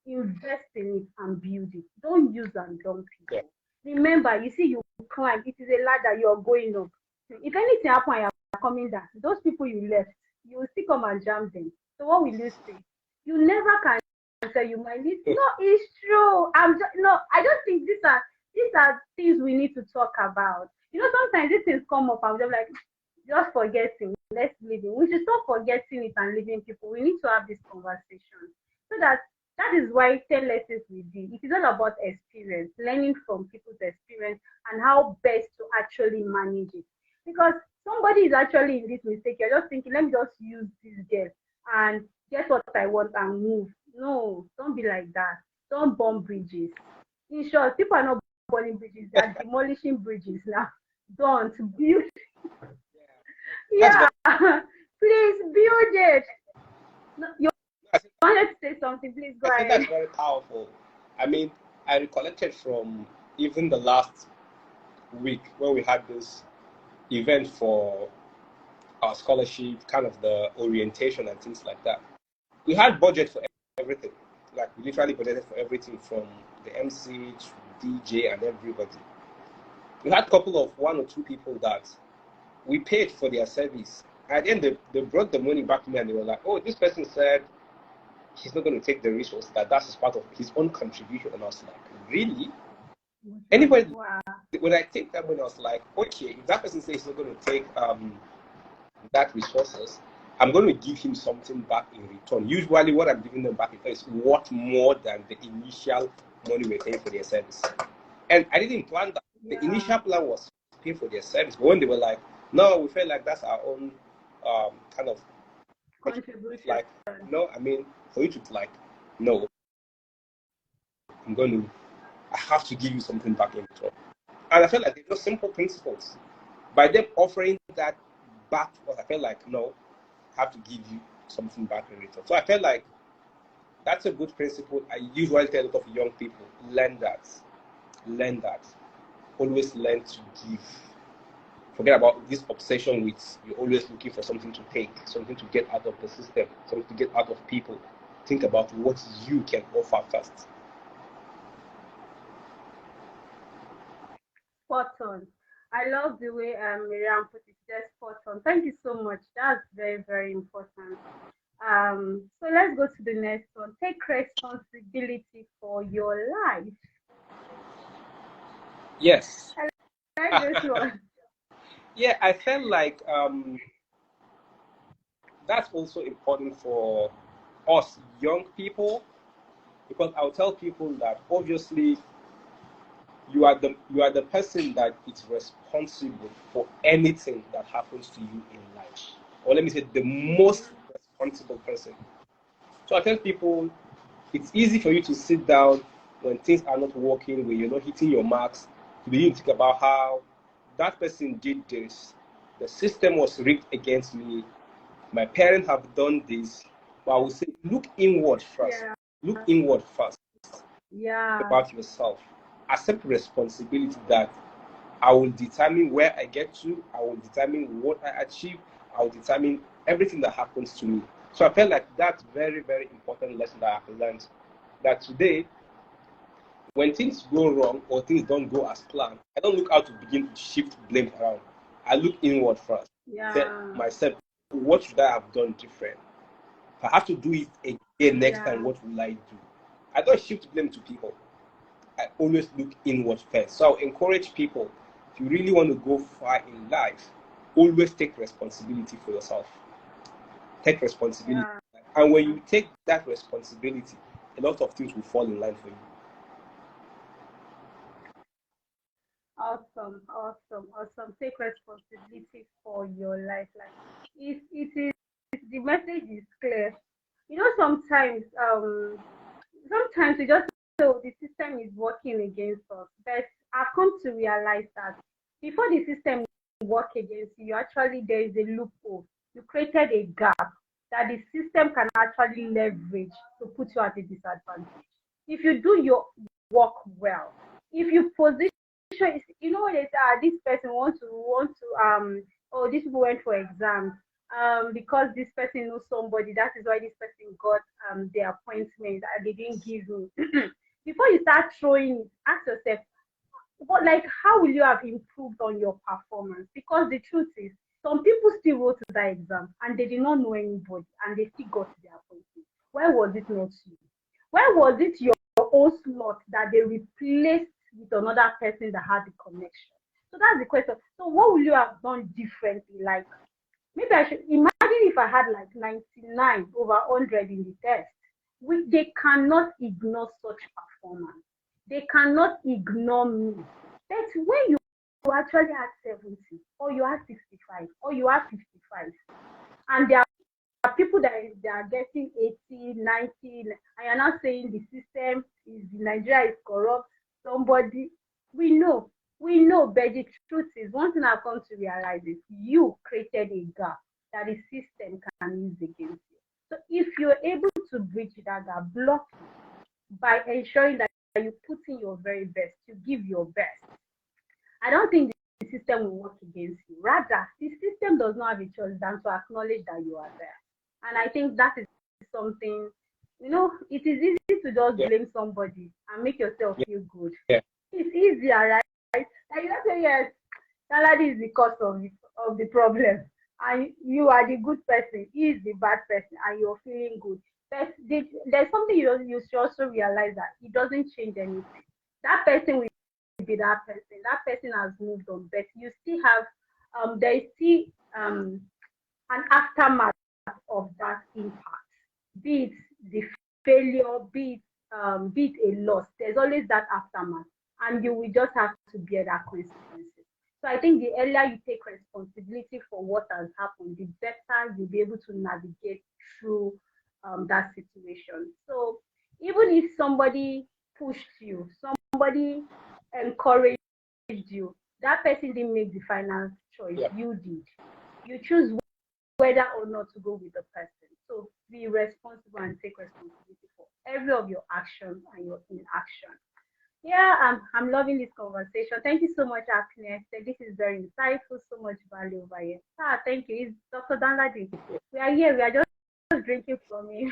invest in it, and build it. Don't use and dump people. Remember, you see, you climb. It is a ladder. You are going up. If anything happens, and you are coming down. Those people you left, you will still come and jam them. So what will you say? You never can answer. You might need. No, it's true. I don't think these are things we need to talk about. Sometimes these things come up and we're like, just forgetting. Let's leave it. We should stop forgetting it and leaving people. We need to have this conversation so that is why 10 lessons we do. It is all about experience, learning from people's experience and how best to actually manage it. Because somebody is actually in this mistake. You're just thinking, let me just use this girl and get what I want and move. No, don't be like that. Don't burn bridges. In short, people are not burning bridges, they are demolishing bridges now. Don't build. Yeah, please build it. No, you wanted to say something, please go ahead. I think that's very powerful. I mean, I recollected from even the last week when we had this event for our scholarship, kind of the orientation and things like that. We had budget for everything. Like we literally budgeted for everything from the MC to DJ and everybody. We had a couple of one or two people that we paid for their service. At the end, they brought the money back to me and they were like, oh, this person said he's not going to take the resource, that's as part of his own contribution. And I was like, really? Anybody? Wow. When I take that money, I was like, okay, if that person says he's not going to take that resources, I'm going to give him something back in return. Usually what I'm giving them back in return is worth more than the initial money we're paying for their service. And I didn't plan that. Yeah. The initial plan was to pay for their service. But when they were like, no, we felt like that's our own kind of contribution. Like, no, I mean, for you to like, no, I have to give you something back in return. And I felt like they're just simple principles. By them offering that back to us, I felt like, no, I have to give you something back in return. So I felt like that's a good principle. I usually tell a lot of young people, learn that. Always learn to give. Forget about this obsession with you're always looking for something to take, something to get out of the system, something to get out of people. Think about what you can offer first. Spot on. I love the way Miriam put it. Just spot on. Thank you so much. That's very, very important. So let's go to the next one. Take responsibility for your life. Yes. I like this one. Yeah, I felt like that's also important for us young people, because I'll tell people that obviously you are the person that is responsible for anything that happens to you in life. Or let me say the most responsible person. So I tell people it's easy for you to sit down when things are not working, when you're not hitting your marks, to begin to think about how that person did this, the system was rigged against me, my parents have done this. But I would say look inward first. Yeah. Look inward first. Yeah. About yourself. Accept responsibility that I will determine where I get to, I will determine what I achieve, I will determine everything that happens to me. So I felt like that's very, very important lesson that I've learned. That today, when things go wrong or things don't go as planned, I don't look out to begin to shift blame around. I look inward first. Yeah. Set myself what should I have done different? If I have to do it again next time, what will I do? I don't shift blame to people. I always look inward first. So I'll encourage people, if you really want to go far in life, always take responsibility for yourself. Take responsibility. And when you take that responsibility, a lot of things will fall in line for you. Awesome. Take responsibility for your life. Like it is, the message is clear. You know, sometimes we just feel the system is working against us. But I've come to realize that before the system work against you, actually there is a loophole. You created a gap that the system can actually leverage to put you at a disadvantage. If you do your work well, if you position, you know, that this person want to oh, these people went for exams because this person knows somebody, that is why this person got the appointment and they didn't give me. Before you start throwing it, ask yourself, but like, how will you have improved on your performance? Because the truth is, some people still wrote to that exam and they did not know anybody and they still got their appointment. Why was it not you? Why was it your own slot that they replaced with another person that had the connection? So that's the question. So what will you have done differently? Like, maybe I should imagine if I had like 99 over 100 in the test. They cannot ignore such performance. They cannot ignore me. That's when you actually had 70, or you had 65, or you had 55, and there are people that they are getting 80, 90, and you're not saying the system is, Nigeria is corrupt. Somebody, we know, but the truth is, one thing I've come to realize is you created a gap that the system can use against you. So if you're able to bridge that gap, block it by ensuring that you put in your very best, you give your best, I don't think the system will work against you. Rather, the system does not have a choice than to acknowledge that you are there. And I think that is something, you know, it is easy to just blame somebody and make yourself feel good. It's easier, right? Like, you don't say, yes, Danladi is the cause of the problem, and you are the good person, he is the bad person, and you're feeling good. But there's something you should also realize, that it doesn't change anything. That person will be that person. That person has moved on, but you still have there is still an aftermath of that impact. Be it the failure, be it a loss. There's always that aftermath, and you will just have to bear that consequences. So I think the earlier you take responsibility for what has happened, the better you'll be able to navigate through that situation. So even if somebody pushed you, somebody encouraged you, that person didn't make the final choice. You did. You choose whether or not to go with the person. So be responsible and take responsibility for every of your actions and your inaction. Yeah, I'm loving this conversation. Thank you so much, Agnes. This is very insightful, so much value over here. Thank you. It's Dr. Danladi. We are here. We are just drinking from you.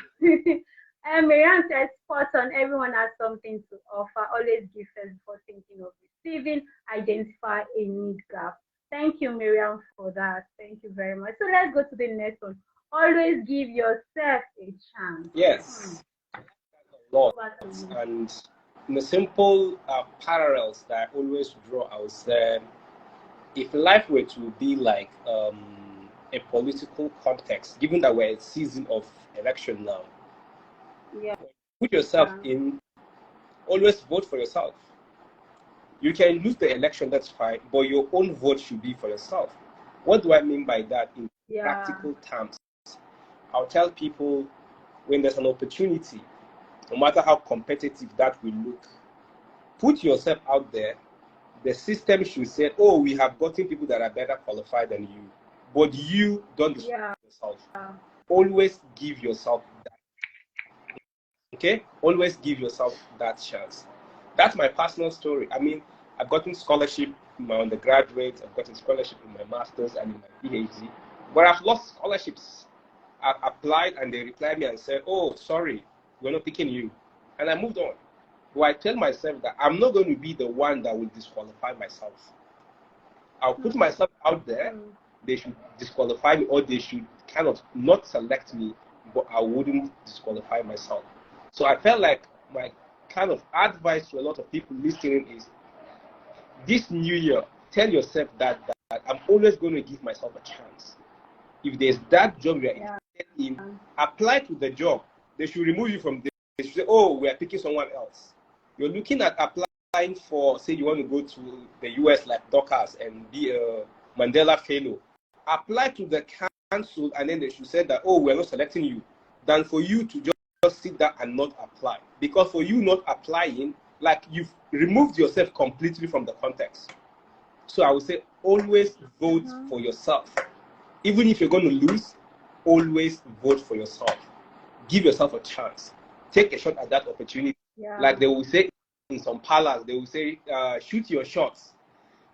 And Marianne says, spot on, everyone has something to offer. Always give first before thinking of receiving. Identify a need gap. Thank you, Miriam, for that. Thank you very much. So let's go to the next one. Always give yourself a chance. Yes. Lot. And in the simple parallels that I always draw, I would say, if life were to be like a political context, given that we're in a season of election now, put yourself in, always vote for yourself. You can lose the election, that's fine, but your own vote should be for yourself. What do I mean by that in practical terms? I'll tell people, when there's an opportunity, no matter how competitive that will look, put yourself out there. The system should say, oh, we have gotten people that are better qualified than you, but you don't destroy yourself. Always give yourself that. Okay? Always give yourself that chance. That's my personal story. I mean, I've gotten scholarship in my undergraduate, I've gotten scholarship in my master's and in my PhD, but I've lost scholarships. I've applied and they replied me and said, oh, sorry, we're not picking you. And I moved on. But I tell myself that I'm not going to be the one that will disqualify myself. I'll put myself out there. They should disqualify me, or they should kind of not select me, but I wouldn't disqualify myself. So I felt like my kind of advice to a lot of people listening is, this new year, tell yourself that I'm always going to give myself a chance. If there's that job you're interested in, apply to the job. They should remove you from this. They should say, oh, we are picking someone else. You're looking at applying for, say you want to go to the US like Doctors and be a Mandela Fellow. Apply to the council and then they should say that, oh, we're not selecting you, than for you to just sit there and not apply. Because for you not applying, like you've removed yourself completely from the context. So I would say always vote for yourself. Even if you're going to lose, always vote for yourself. Give yourself a chance. Take a shot at that opportunity. Like they will say in some parlors, they will say, shoot your shots.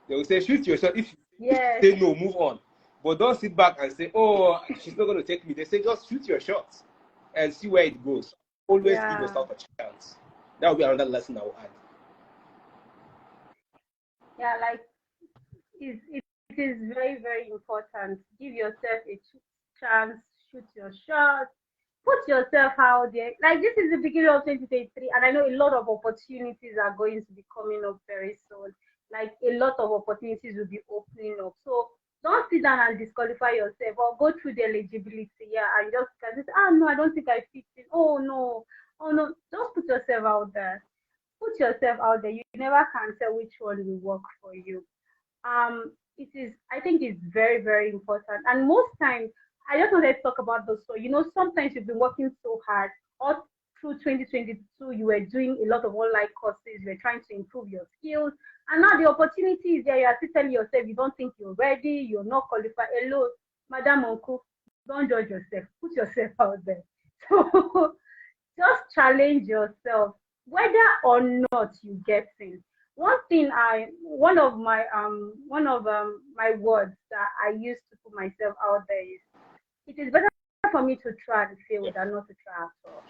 They will say, shoot your shot. If you say no, move on. But don't sit back and say, oh, she's not going to take me. They say, just shoot your shots and see where it goes. Always give yourself a chance. That will be another lesson I will add. Yeah, like it is very, very important. Give yourself a chance, shoot your shot, put yourself out there. Like this is the beginning of 2023, and I know a lot of opportunities are going to be coming up very soon. Like a lot of opportunities will be opening up. So don't sit down and disqualify yourself or go through the eligibility, and just say, no, I don't think I fit in. Oh no. Just put yourself out there. Put yourself out there. You never can tell which one will work for you. I think it's very, very important. And most times, I just wanted to talk about those. So, sometimes you've been working so hard all through 2022, you were doing a lot of online courses, you were trying to improve your skills. And now the opportunity is there. You are still telling yourself you don't think you're ready, you're not qualified. Hello, Madam Uncle, don't judge yourself. Put yourself out there. So just challenge yourself, whether or not you get in. One of my words that I used to put myself out there is, it is better for me to try and fail than not to try at all.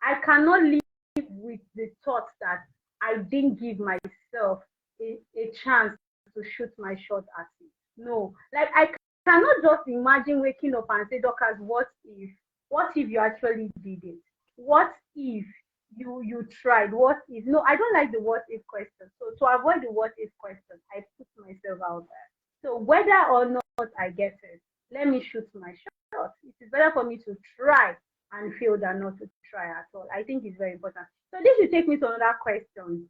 I cannot live with the thought that I didn't give myself a chance to shoot my shot at it. No, like I cannot just imagine waking up and say, Doctors, what if you actually did it? What if you tried? What if? No, I don't like the what if question. So to avoid the what if question, I put myself out there. So whether or not I get it, let me shoot my shot. It is better for me to try and fail than not to try at all. I think it's very important. So this will take me to another question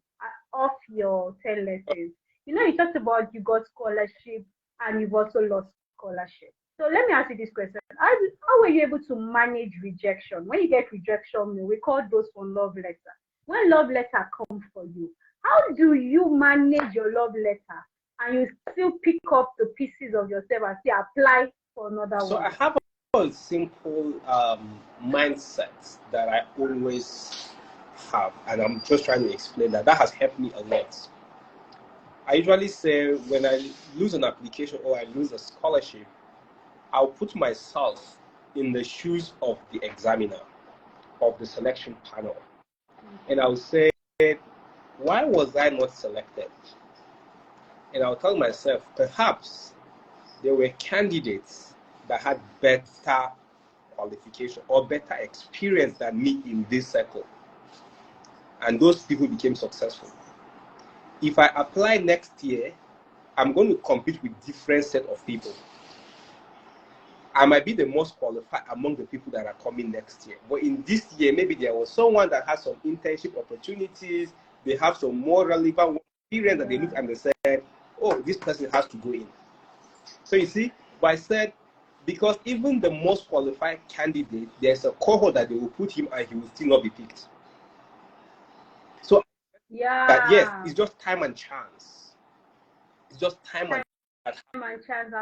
of your 10 lessons. You talked about you got scholarship and you've also lost scholarship. So let me ask you this question. How were you able to manage rejection? When you get rejection, we call those one love letter. When love letter comes for you, how do you manage your love letter and you still pick up the pieces of yourself and say apply for another one? So I have a simple mindset that I always have, and I'm just trying to explain that. That has helped me a lot. I usually say when I lose an application or I lose a scholarship, I'll put myself in the shoes of the examiner, of the selection panel. And I'll say, why was I not selected? And I'll tell myself, perhaps there were candidates that had better qualification or better experience than me in this circle. And those people became successful. If I apply next year, I'm going to compete with different set of people. I might be the most qualified among the people that are coming next year. But in this year, maybe there was someone that has some internship opportunities. They have some more relevant experience that they look and they said, oh, this person has to go in. So you see, but I said, because even the most qualified candidate, there's a cohort that they will put him and he will still not be picked. So that, yes, it's just time and chance. It's just time and chance.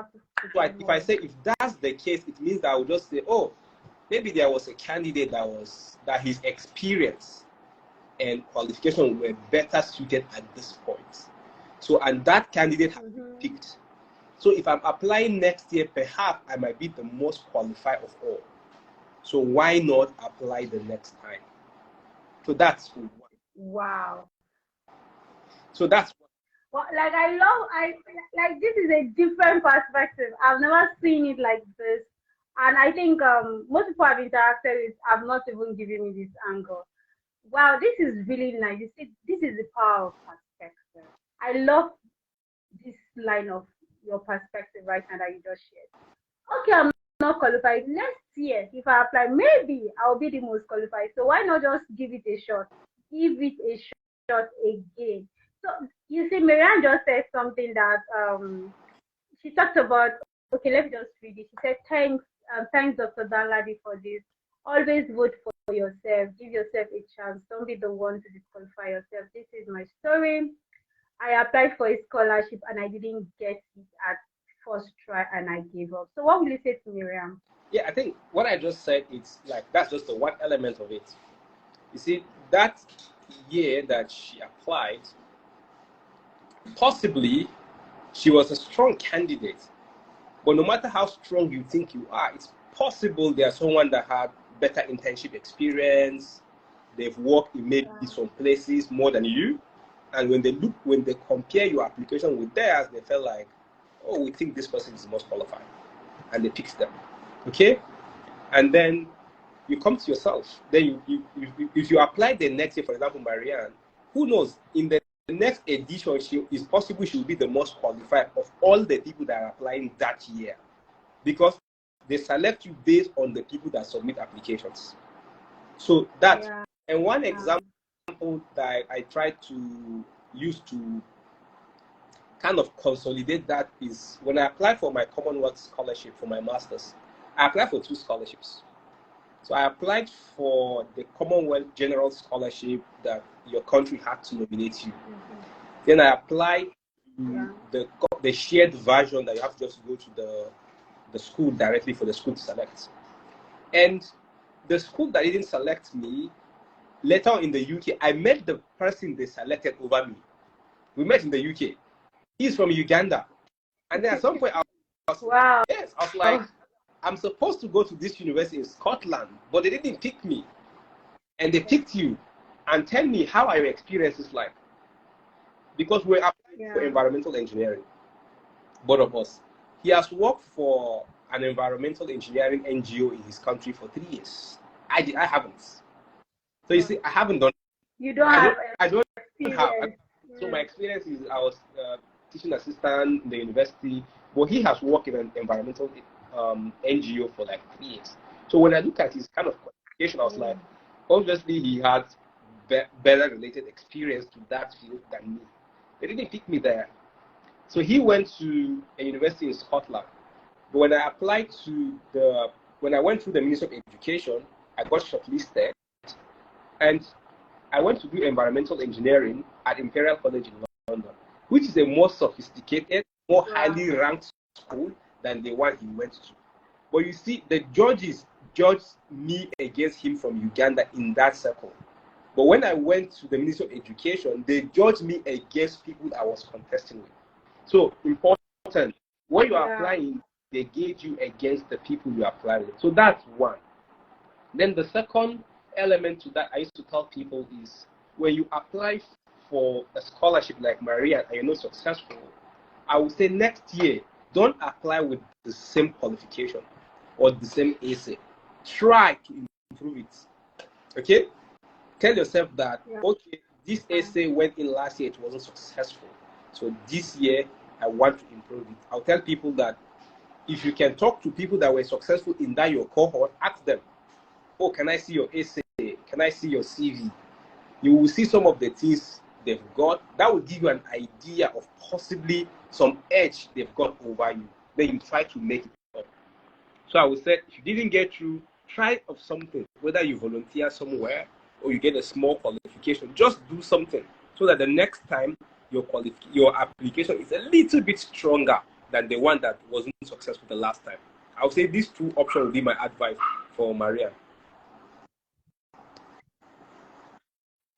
So if I say, if that's the case, it means that I will just say, oh, maybe there was a candidate that his experience and qualification were better suited at this point. So, and that candidate has been picked. So if I'm applying next year, perhaps I might be the most qualified of all. So why not apply the next time? So that's one. Wow. So that's well, like this is a different perspective. I've never seen it like this. And I think most people I've interacted with have not even given me this angle. Wow, this is really nice. You see, this is the power of perspective. I love this line of your perspective right now that you just shared. Okay, I'm not qualified. Next year, if I apply, maybe I'll be the most qualified. So why not just give it a shot? Give it a shot again. So you see, Marianne just said something that she talked about. Okay, let me just read it. She said, thanks, Dr. Danladi, for this. Always vote for yourself. Give yourself a chance. Don't be the one to disqualify yourself. This is my story. I applied for a scholarship and I didn't get it at first try and I gave up. So what will you say to Miriam? Yeah, I think what I just said, it's like that's just the one element of it. You see, that year that she applied, possibly she was a strong candidate. But no matter how strong you think you are, it's possible there's someone that had better internship experience. They've worked in maybe some places more than you. And when they compare your application with theirs, they felt like, oh, we think this person is the most qualified. And they picked them. Okay? And then you come to yourself. Then if you apply the next year, for example, Marianne, who knows, in the next edition, it's possible she will be the most qualified of all the people that are applying that year. Because they select you based on the people that submit applications. So that, and one example that I tried to use to kind of consolidate that is when I applied for my Commonwealth scholarship for my master's, I applied for 2 scholarships. So I applied for the Commonwealth General Scholarship that your country had to nominate you. Then I applied the shared version that you have to just go to the school directly for the school to select. And the school that didn't select me, later on in the UK, I met the person they selected over me. We met in the UK. He's from Uganda. And then at some point, I was like, I'm supposed to go to this university in Scotland, but they didn't pick me. And they picked you. And tell me, how are your experiences like? Because we're applying for environmental engineering, both of us. He has worked for an environmental engineering NGO in his country for 3 years. I haven't. So you see, I haven't done. You don't have. I don't have. So my experience is I was teaching assistant in the university, but he has worked in an environmental NGO for like 3 years. So when I look at his kind of qualification, I was like, obviously he had better related experience to that field than me. They didn't pick me there. So he went to a university in Scotland. But when I applied when I went through the Ministry of Education, I got shortlisted. And I went to do environmental engineering at Imperial College in London, which is a more sophisticated, more highly ranked school than the one he went to. But you see, the judges judged me against him from Uganda in that circle. But when I went to the Ministry of Education, they judged me against people I was contesting with. So important, when you are applying, they gauge you against the people you apply with. So that's one. Then the second element to that I used to tell people is when you apply for a scholarship like Maria and you're not successful, I would say next year, don't apply with the same qualification or the same essay. Try to improve it. Okay? Tell yourself that, okay, this essay went in last year, it wasn't successful. So this year, I want to improve it. I'll tell people that if you can talk to people that were successful in that your cohort, ask them, oh, can I see your essay? Can I see your CV? You will see some of the things they've got. That will give you an idea of possibly some edge they've got over you. Then you try to make it up. So I would say, if you didn't get through, try of something. Whether you volunteer somewhere or you get a small qualification, just do something so that the next time your application is a little bit stronger than the one that wasn't successful the last time. I would say these 2 options would be my advice for Maria.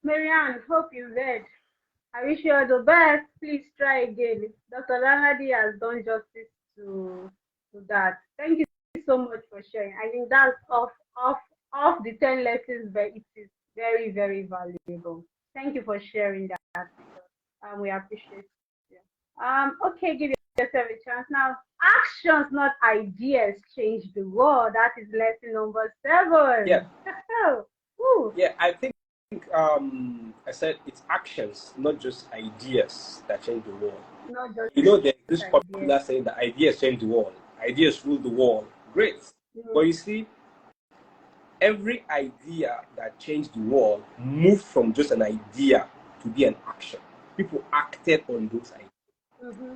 Marianne, hope you read. I wish you all the best. Please try again. Dr. Danladi has done justice to that. Thank you so much for sharing. I think that's off the 10 lessons, but it is very, very valuable. Thank you for sharing that. We appreciate it. Okay, give yourself a chance now. Actions, not ideas, change the world. That is lesson number 7. Yeah. Woo. Yeah, I think I said it's actions, not just ideas that change the world. Not just You know, there's this ideas. popular saying that ideas change the world, ideas rule the world. Great. But you see, every idea that changed the world moved from just an idea to be an action. People acted on those ideas. Mm-hmm.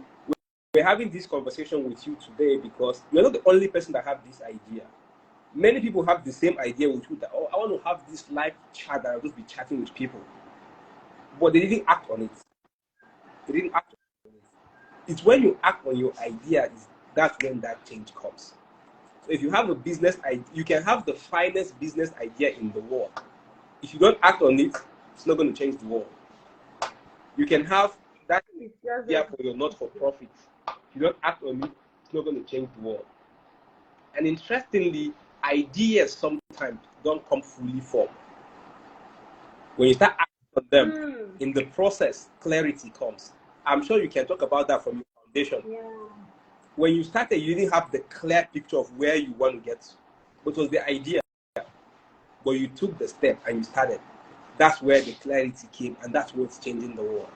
We're having this conversation with you today because you're not the only person that have this idea. Many people have the same idea with you that, oh, I want to have this live chat that I'll just be chatting with people. But they didn't act on it. They didn't act on it. It's when you act on your idea, that's when that change comes. So if you have a business idea, you can have the finest business idea in the world. If you don't act on it, it's not going to change the world. You can have that idea for your not-for-profit. If you don't act on it, it's not going to change the world. And interestingly, ideas sometimes don't come fully formed. When you start acting on them, in the process, clarity comes. I'm sure you can talk about that from your foundation. Yeah. When you started, you didn't have the clear picture of where you want to get to. It was the idea. But you took the step and you started. That's where the clarity came, and that's what's changing the world.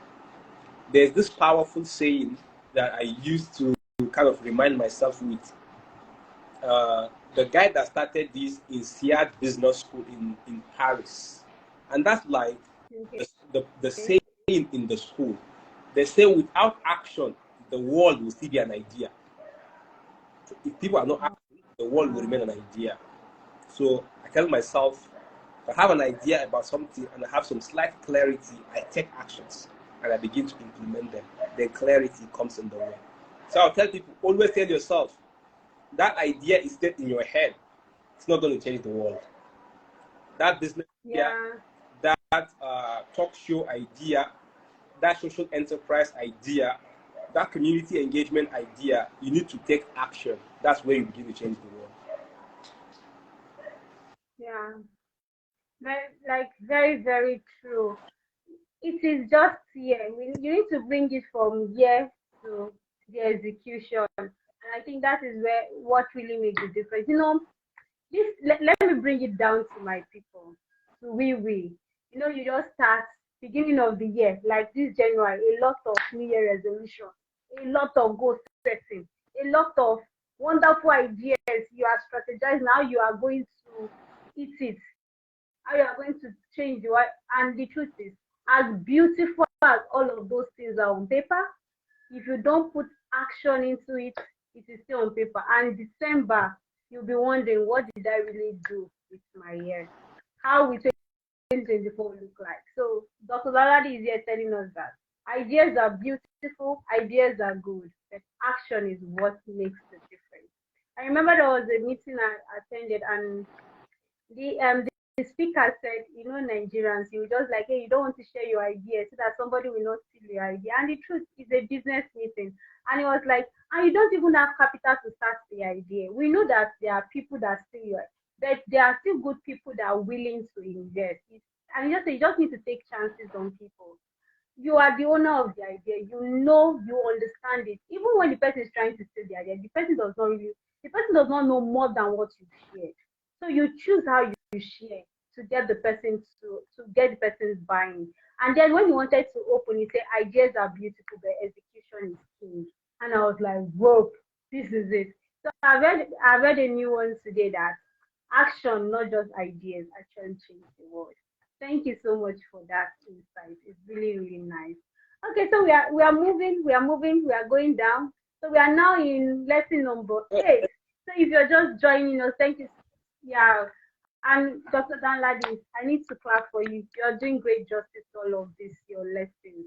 There's this powerful saying that I used to kind of remind myself with. The guy that started this is Siad Business School in Paris. And that's like the saying in the school. They say without action, the world will still be an idea. If people are not acting, the world will remain an idea. So I tell myself, if I have an idea about something and I have some slight clarity, I take actions and I begin to implement them. Then clarity comes in the way. So I'll tell people, always tell yourself, that idea is set in your head. It's not going to change the world. That business idea, that talk show idea, that social enterprise idea, that community engagement idea, you need to take action. That's where you begin to change the world. Yeah. Very, very true. It is just here. You need to bring it from here to the execution. And I think that is where what really makes the difference. Let me bring it down to my people, to we. You just start beginning of the year, like this January, a lot of New Year resolution, a lot of goal setting, a lot of wonderful ideas. You are strategizing how you are going to eat it, how you are going to change the world. And the truth is, as beautiful as all of those things are on paper, if you don't put action into it, it is still on paper. And December, you'll be wondering, what did I really do with my year? How will 2024 look like? So Dr. Danladi is here telling us that ideas are beautiful, ideas are good, but action is what makes the difference. I remember there was a meeting I attended, and the speaker said, Nigerians, you just like, hey, you don't want to share your idea so that somebody will not steal your idea. And the truth is a business meeting. And it was like, and you don't even have capital to start the idea. We know that there are people that steal your, but there are still good people that are willing to invest. And you just need to take chances on people. You are the owner of the idea. You understand it. Even when the person is trying to steal the idea, the person does not know more than what you've shared. So you choose how you share to get the person to get the person's buying. And then when you wanted to open, you say ideas are beautiful, but execution is king. And I was like, whoa, this is it. So I read a new one today that action, not just ideas, action change the world. Thank you so much for that insight. It's really, really nice. Okay, so we are moving, we are going down. So we are now in lesson number 8. So if you're just joining us, thank you. Yeah. And Dr. Danladi, I need to clap for you. You're doing great justice to all of this, your lessons.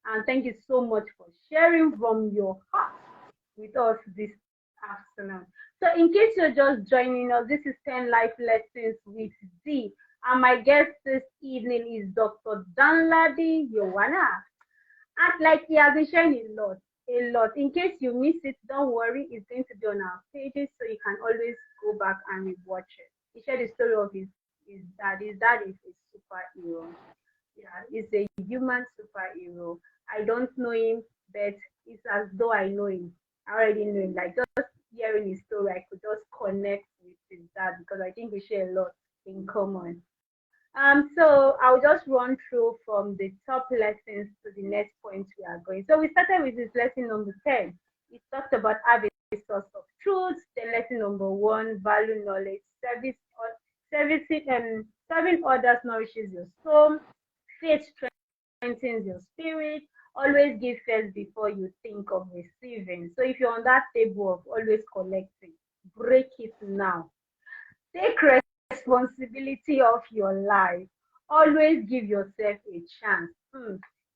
And thank you so much for sharing from your heart with us this afternoon. So in case you're just joining us, this is 10 Life Lessons with Z. And my guest this evening is Dr. Danladi Yowana. And like he has been sharing a lot. In case you miss it, don't worry, it's going to be on our pages, so you can always go back and rewatch it. He shared the story of his dad. His dad is a superhero. Yeah, he's a human superhero. I don't know him, but it's as though I know him. I already know him. Like just hearing his story, I could just connect with his dad because I think we share a lot in common. So I'll just run through from the top lessons to the next point we are going. So we started with this lesson number 10. It talked about having a source of truth. Then lesson number 1, value knowledge, serving others nourishes your soul. Faith strengthens your spirit. Always give first before you think of receiving. So if you're on that table of always collecting, break it now. Take responsibility of your life. Always give yourself a chance.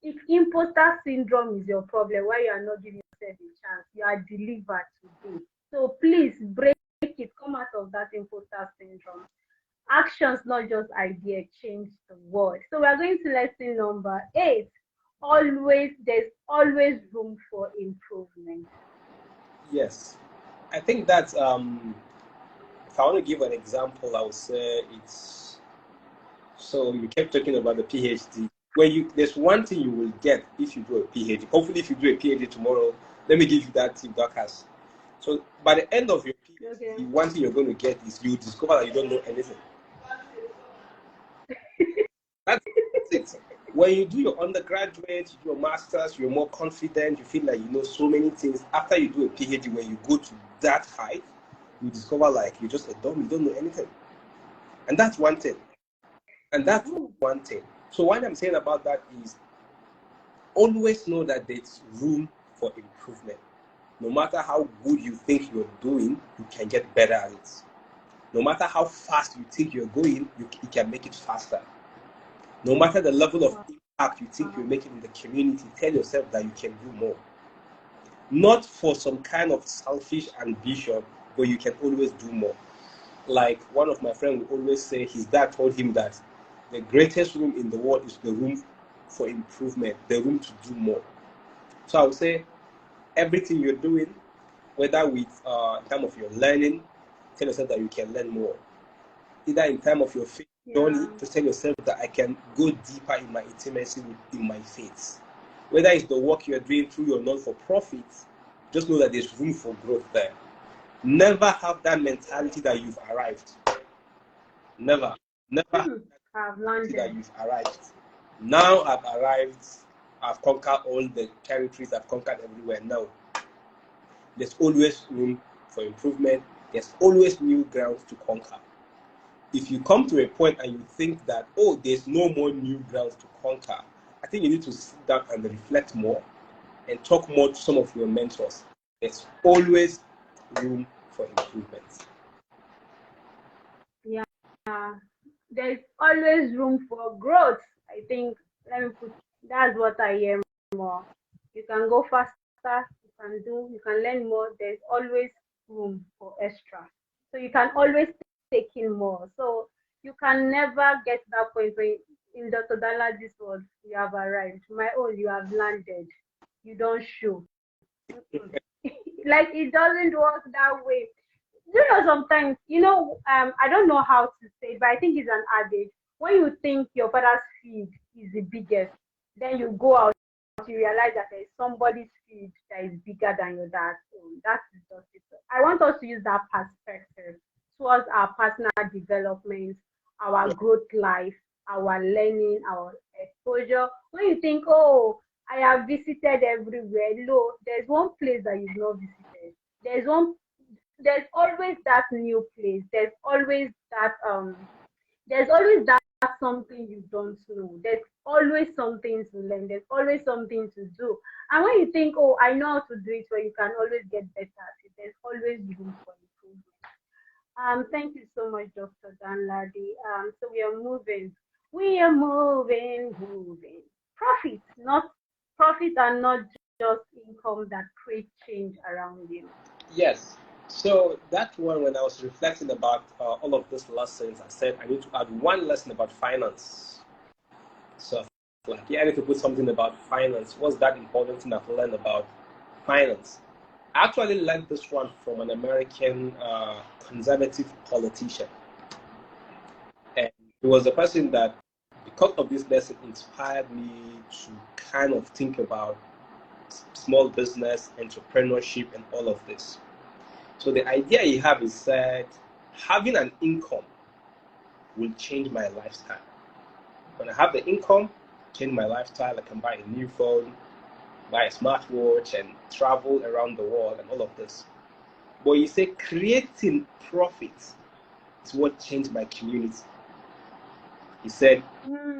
If imposter syndrome is your problem, why you are not giving yourself a chance, you are delivered today. So please break it. Come out of that imposter syndrome. Actions, not just ideas, change the world. So we are going to lesson number 8. There's always room for improvement. Yes, I think that's if I want to give an example, I would say it's, so you kept talking about the PhD. There's one thing you will get if you do a PhD. Hopefully, if you do a PhD tomorrow, let me give you that tip, Dorcas. So by the end of your PhD, okay, one thing you're going to get is you discover that you don't know anything. That's it. When you do your undergraduate, you do your master's, you're more confident, you feel like you know so many things. After you do a PhD, when you go to that height, you discover like you're just a dumb, you don't know anything. And that's one thing. So what I'm saying about that is always know that there's room for improvement. No matter how good you think you're doing, you can get better at it. No matter how fast you think you're going, you can make it faster. No matter the level of impact you think you're making in the community, tell yourself that you can do more. Not for some kind of selfish ambition, but you can always do more. Like one of my friends would always say, his dad told him that the greatest room in the world is the room for improvement, the room to do more. So I would say everything you're doing, whether with in terms of your learning, tell yourself that you can learn more. Either in terms of your faith journey, to tell yourself that I can go deeper in my intimacy in my faith. Whether it's the work you're doing through your non-for-profit, just know that there's room for growth there. Never have that mentality that you've arrived. Never have that you've arrived. Now I've arrived, I've conquered all the territories, I've conquered everywhere. No. There's always room for improvement. There's always new grounds to conquer. If you come to a point and you think that, oh, there's no more new grounds to conquer, I think you need to sit down and reflect more and talk more to some of your mentors. There's always room for improvement. Yeah, there's always room for growth. I think, that's what I hear more. You can go faster, you can learn more. There's always room for extra. So you can always take in more. So you can never get to that point where in Dr. Danladi's world, you have arrived. My own, you have landed. You don't show. Like it doesn't work that way. Sometimes, I don't know how to say it, but I think it's an adage. When you think your father's feed is the biggest, then you go out, you realize that there's somebody's feed that is bigger than your dad's own. That is just it. I want us to use that perspective towards our personal development, our growth life, our learning, our exposure. When you think, oh, I have visited everywhere, no, there's one place that you've not visited. There's always that new place. There's always that something you don't know. There's always something to learn. There's always something to do. And when you think, oh, I know how to do it, well, you can always get better at it. There's always room for improvement. Thank you so much, Dr. Danladi. So we are moving. Profits are not just income that create change around you. Yes. So that one, when I was reflecting about all of these lessons, I said I need to add one lesson about finance. So I need to put something about finance. What's that important thing I've learned about finance? I actually learned this one from an American conservative politician. And he was a person that, because of this lesson, inspired me to kind of think about small business, entrepreneurship, and all of this. So the idea you have is that having an income will change my lifestyle. When I have the income, change my lifestyle, I can buy a new phone, buy a smartwatch, and travel around the world and all of this. But you say creating profits is what changed my community. He said,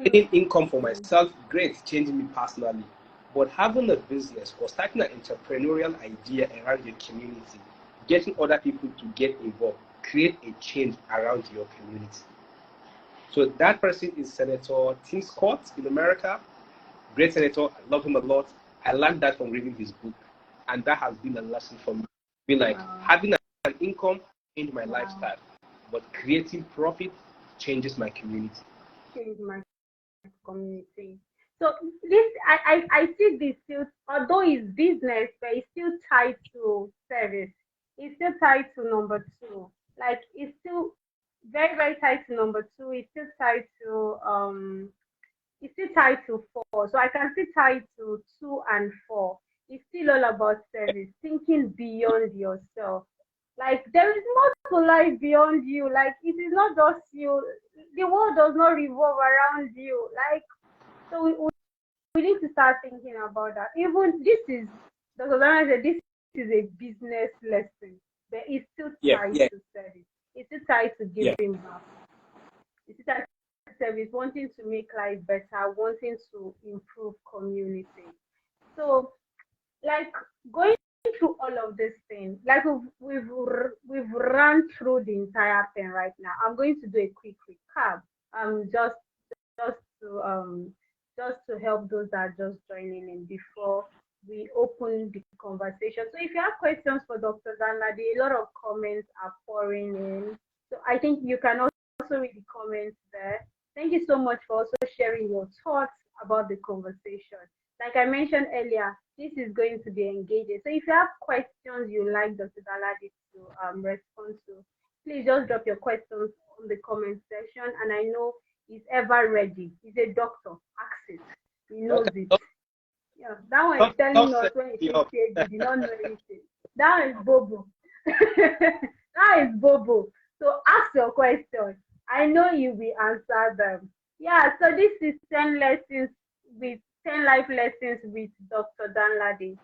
getting income for myself, great, changing me personally. But having a business or starting an entrepreneurial idea around your community, getting other people to get involved, create a change around your community. So that person is Senator Tim Scott in America. Great senator. I love him a lot. I learned that from reading his book. And that has been a lesson for me. Be like, having an income changed my lifestyle, but creating profit changes my community. Change my community. So this, I see this still, although it's business, but it's still tied to service. It's still tied to number two. Like it's still very, very tied to number two. It's still tied to it's still tied to four. So I can still tie to 2 and 4. It's still all about service, thinking beyond yourself. Like there is more to life beyond you. Like it is not just you. The world does not revolve around you. Like so we need to start thinking about that. Even this is Dr. Dana said this is a business lesson, but it's still tied to service. It's still tied to giving back. It's still tied to service, wanting to make life better, wanting to improve community. So like going through all of this thing, like we've run through the entire thing right now. I'm going to do a quick recap. Just just to just to help those that are just joining in before we open the conversation. So if you have questions for Dr. Danladi, a lot of comments are pouring in. So I think you can also read the comments there. Thank you so much for also sharing your thoughts about the conversation. Like I mentioned earlier, this is going to be engaging. So if you have questions you like Dr. Danladi to respond to, please just drop your questions on the comment section. And I know he's ever ready. He's a doctor. Ask it. He knows it. Yeah, that one is telling us when he did not know anything. That is Bobo. That is Bobo. So ask your question. I know you will answer them. Yeah, so this is 10 lessons with 10 life lessons with Dr. Danladi.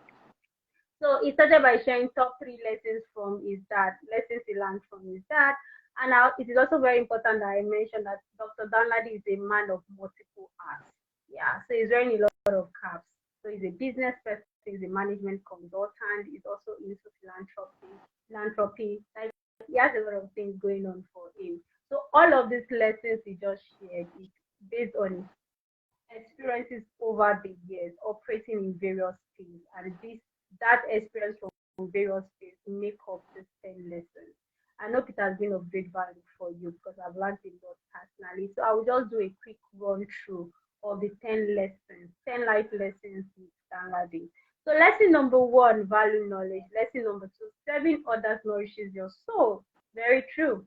So he started by sharing top 3 lessons from his dad, lessons he learned from his dad. And now it is also very important that I mention that Dr. Danladi is a man of multiple hats. Yeah, so he's wearing a lot of caps. So he's a business person, he's a management consultant, he's also into philanthropy. Like he has a lot of things going on for him. So all of these lessons he just shared is based on experiences over the years, operating in various fields, and that experience from various fields make up this 10 lessons. I know it has been of great value for you because I've learned a lot personally. So I will just do a quick run through of the 10 lessons, 10 life lessons with Danladi. So lesson number 1, value knowledge. Lesson number 2, serving others nourishes your soul. Very true.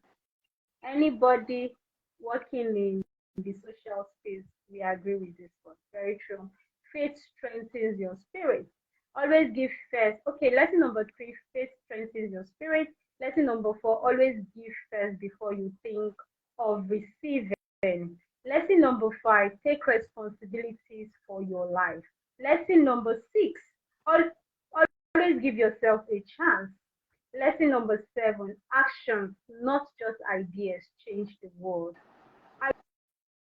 Anybody working in the social space, we agree with this one. Very true. Faith strengthens your spirit. Always give first. Okay, lesson number 3, faith strengthens your spirit. Lesson number 4, always give first before you think of receiving. Lesson number 5, take responsibilities for your life. Lesson number 6, always give yourself a chance. Lesson number 7, actions, not just ideas, change the world.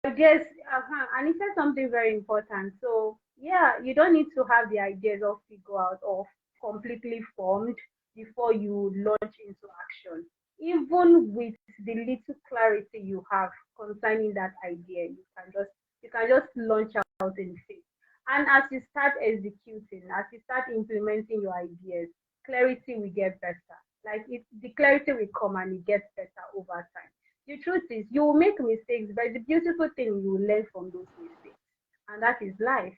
I guess, and he said something very important. So, yeah, you don't need to have the ideas all figured out or completely formed before you launch into action. Even with the little clarity you have concerning that idea, you can just launch out in faith. And as you start executing, as you start implementing your ideas, clarity will get better. Like the clarity will come and it gets better over time. The truth is, you will make mistakes, but the beautiful thing you will learn from those mistakes, and that is life.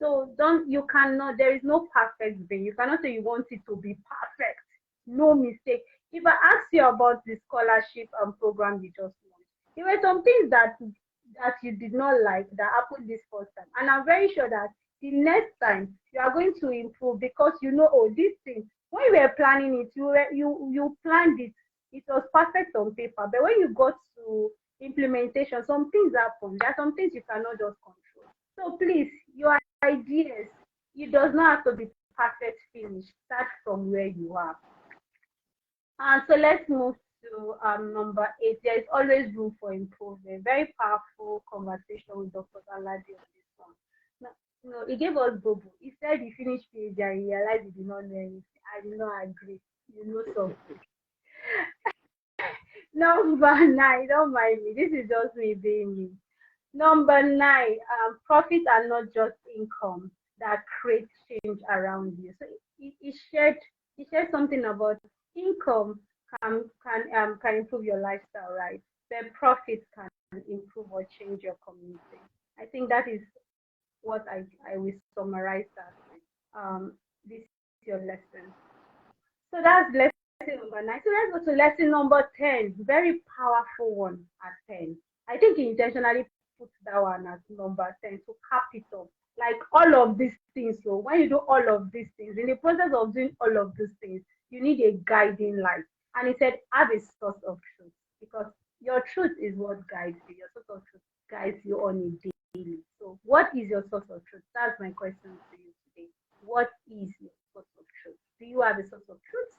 So there is no perfect thing. You cannot say you want it to be perfect, no mistake. If I ask you about the scholarship and program you just launched, there were some things that you did not like that happened this first time, and I'm very sure that the next time you are going to improve because you know, oh, this thing, when you were planning it, you planned it, it was perfect on paper, but when you got to implementation, some things happen. There are some things you cannot just control. So please, your ideas, it does not have to be perfect finish. Start from where you are. And so let's move to number 8. There is always room for improvement. Very powerful conversation with Dr. Danladi on this one. No, no, he gave us Bobo. He said he finished PhD and he realized he did not know anything. I did not agree. You know something. Number 9, don't mind me. This is just me being me. Number 9, profits are not just income that creates change around you. So he shared something about income can improve your lifestyle, right? Then profits can improve or change your community. I think that is what I will summarize that with. This is your lesson. So that's lesson number 9. So let's go to lesson number 10. Very powerful one at 10. I think he intentionally put that one at number 10 to cap it off. Like all of these things. So when you do all of these things, in the process of doing all of these things, you need a guiding light. And he said, have a source of truth. Because your truth is what guides you. Your source of truth guides you on a daily. So what is your source of truth? That's my question to you today. What is your source of truth? Do you have a source of truth?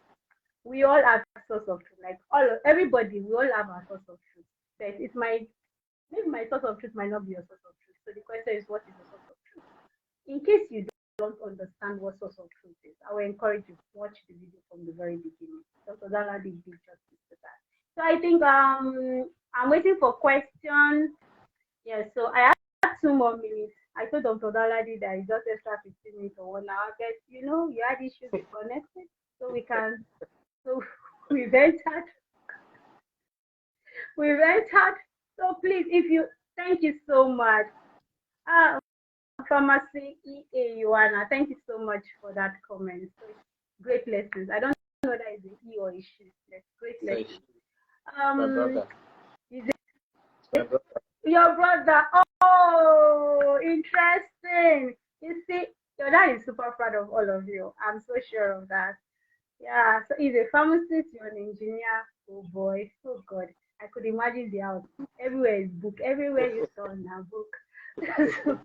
We all have a source of truth. Like everybody, we all have our source of truth. But maybe my source of truth might not be your source of truth. So the question is, what is your source of truth? In case you don't understand what source of truth is, I will encourage you to watch the video from the very beginning. Dr. Danladi did justice to that. So I think I'm waiting for questions. Yeah, so I have 2 more minutes. I told Dr. Danladi that it's just extra 15 minutes or 1 hour. But you had issues with connecting, so we can. So we've entered. So please, thank you so much. Pharmacy EA Joanna, thank you so much for that comment. So great lessons. I don't know whether it's an E or a she. Great lessons. My brother. Is it your brother? Oh, interesting. You see, your dad is super proud of all of you. I'm so sure of that. Yeah, so he's a pharmacist, you're an engineer. Oh boy, oh God. I could imagine the house. Everywhere is book. Everywhere you saw now book.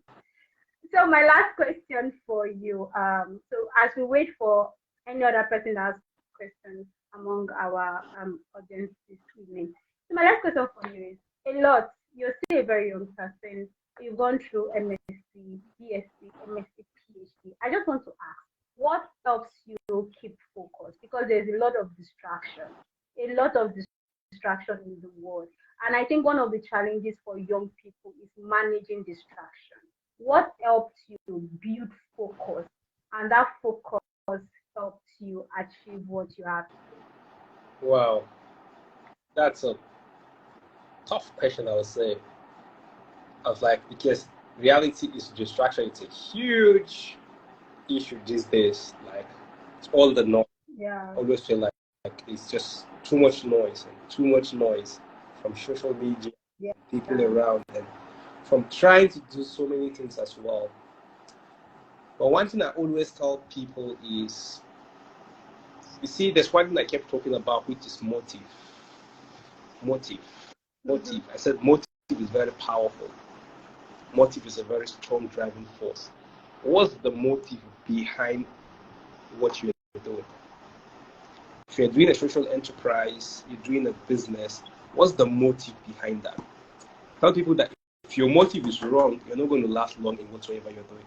So my last question for you. So as we wait for any other person to ask questions among our audience this evening. So my last question for you is you're still a very young person. You've gone through MSc, BSc, MSc, PhD. I just want to ask, what helps you keep focused? Because there's a lot of distraction in the world. And I think one of the challenges for young people is managing distraction. What helps you build focus, and that focus helps you achieve what you have to do? Wow, that's a tough question, I would say. I was like, because reality is distraction. It's a huge issue these days. Like, it's all the noise. Yeah. I always feel like it's just too much noise from social media, people around, and from trying to do so many things as well. But one thing I always tell people is, you see, there's one thing I kept talking about, which is motive. I said motive is very powerful. Motive is a very strong driving force. What's the motive behind what you're doing? If you're doing a social enterprise, you're doing a business, what's the motive behind that? Tell people that if your motive is wrong, you're not going to last long in whatsoever you're doing.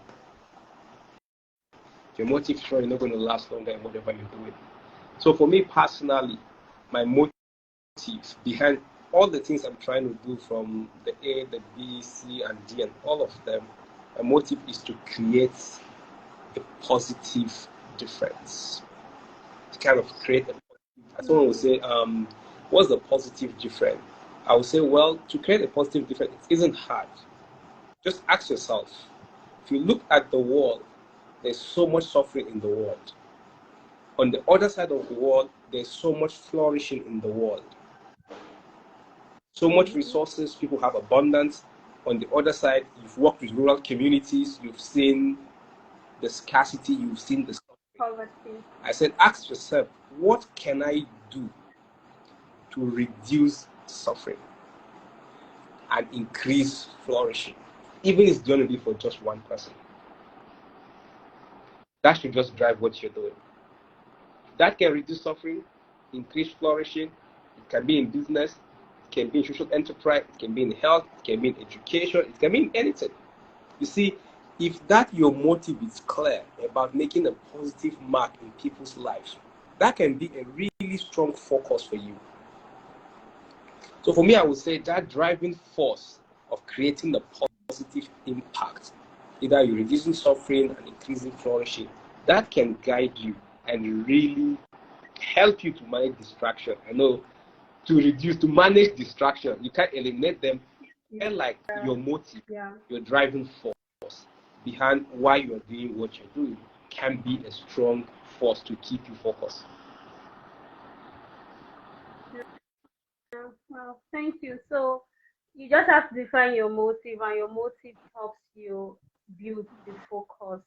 If your motive is wrong, you're not going to last longer in whatever you're doing. So for me personally, my motive behind all the things I'm trying to do, from the A, the B, C, and D, and all of them, my motive is to create a positive difference. To kind of create a positive, someone will say, what's the positive difference? I would say, well, to create a positive difference, it isn't hard. Just ask yourself, if you look at the world, there's so much suffering in the world. On the other side of the world, there's so much flourishing in the world. So much resources, people have abundance. On the other side, you've worked with rural communities, you've seen the scarcity, you've seen the suffering. Poverty. I said, ask yourself, what can I do to reduce suffering and increase flourishing? Even if it's going to be for just one person. That should just drive what you're doing. That can reduce suffering, increase flourishing. It can be in business, it can be in social enterprise, it can be in health, it can be in education, it can be in anything. You see, if that your motive is clear about making a positive mark in people's lives, that can be a really strong focus for you. So for me, I would say that driving force of creating a positive impact, either you're reducing suffering and increasing flourishing, that can guide you and really help you to manage distraction. I know to manage distraction, you can't eliminate them. And like your motive, your driving force behind why you're doing what you're doing can be a strong force to keep you focused. Well, thank you. So you just have to define your motive, and your motive helps you build the focus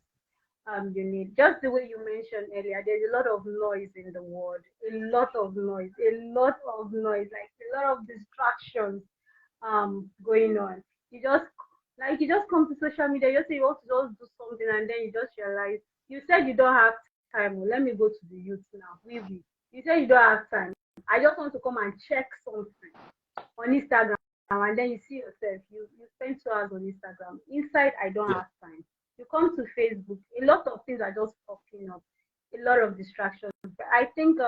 you need. Just the way you mentioned earlier, there's a lot of noise in the world, a lot of noise, like a lot of distractions going on. You just come to social media, you say you want to just do something, and then you just realize you said you don't have time. Well, let me go to the youth now. You said you don't have time. I just want to come and check something on Instagram, and then you see yourself, you spend 2 hours on Instagram. Inside, I don't have time. You come to Facebook, a lot of things are just popping up, a lot of distractions. But I think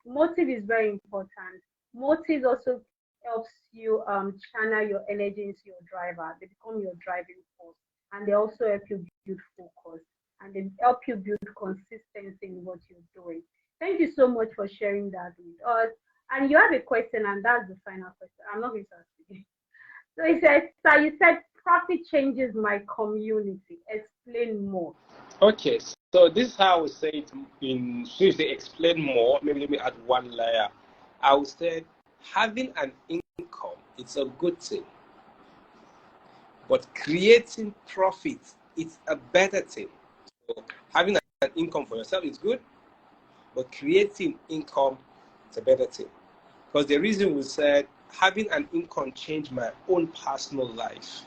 motive is very important. Motive also helps you channel your energy into your driver. They become your driving force, and they also help you build focus, and they help you build consistency in what you're doing. Thank you so much for sharing that with us. And you have a question, and that's the final question. I'm not going to ask you. So he said, so you said profit changes my community. Explain more. Okay, so this is how I would say it in, so you say explain more, maybe let me add one layer. I would say having an income, it's a good thing. But creating profit, it's a better thing. So having an income for yourself is good, but creating income, it's a better thing. Because the reason we said having an income changed my own personal life,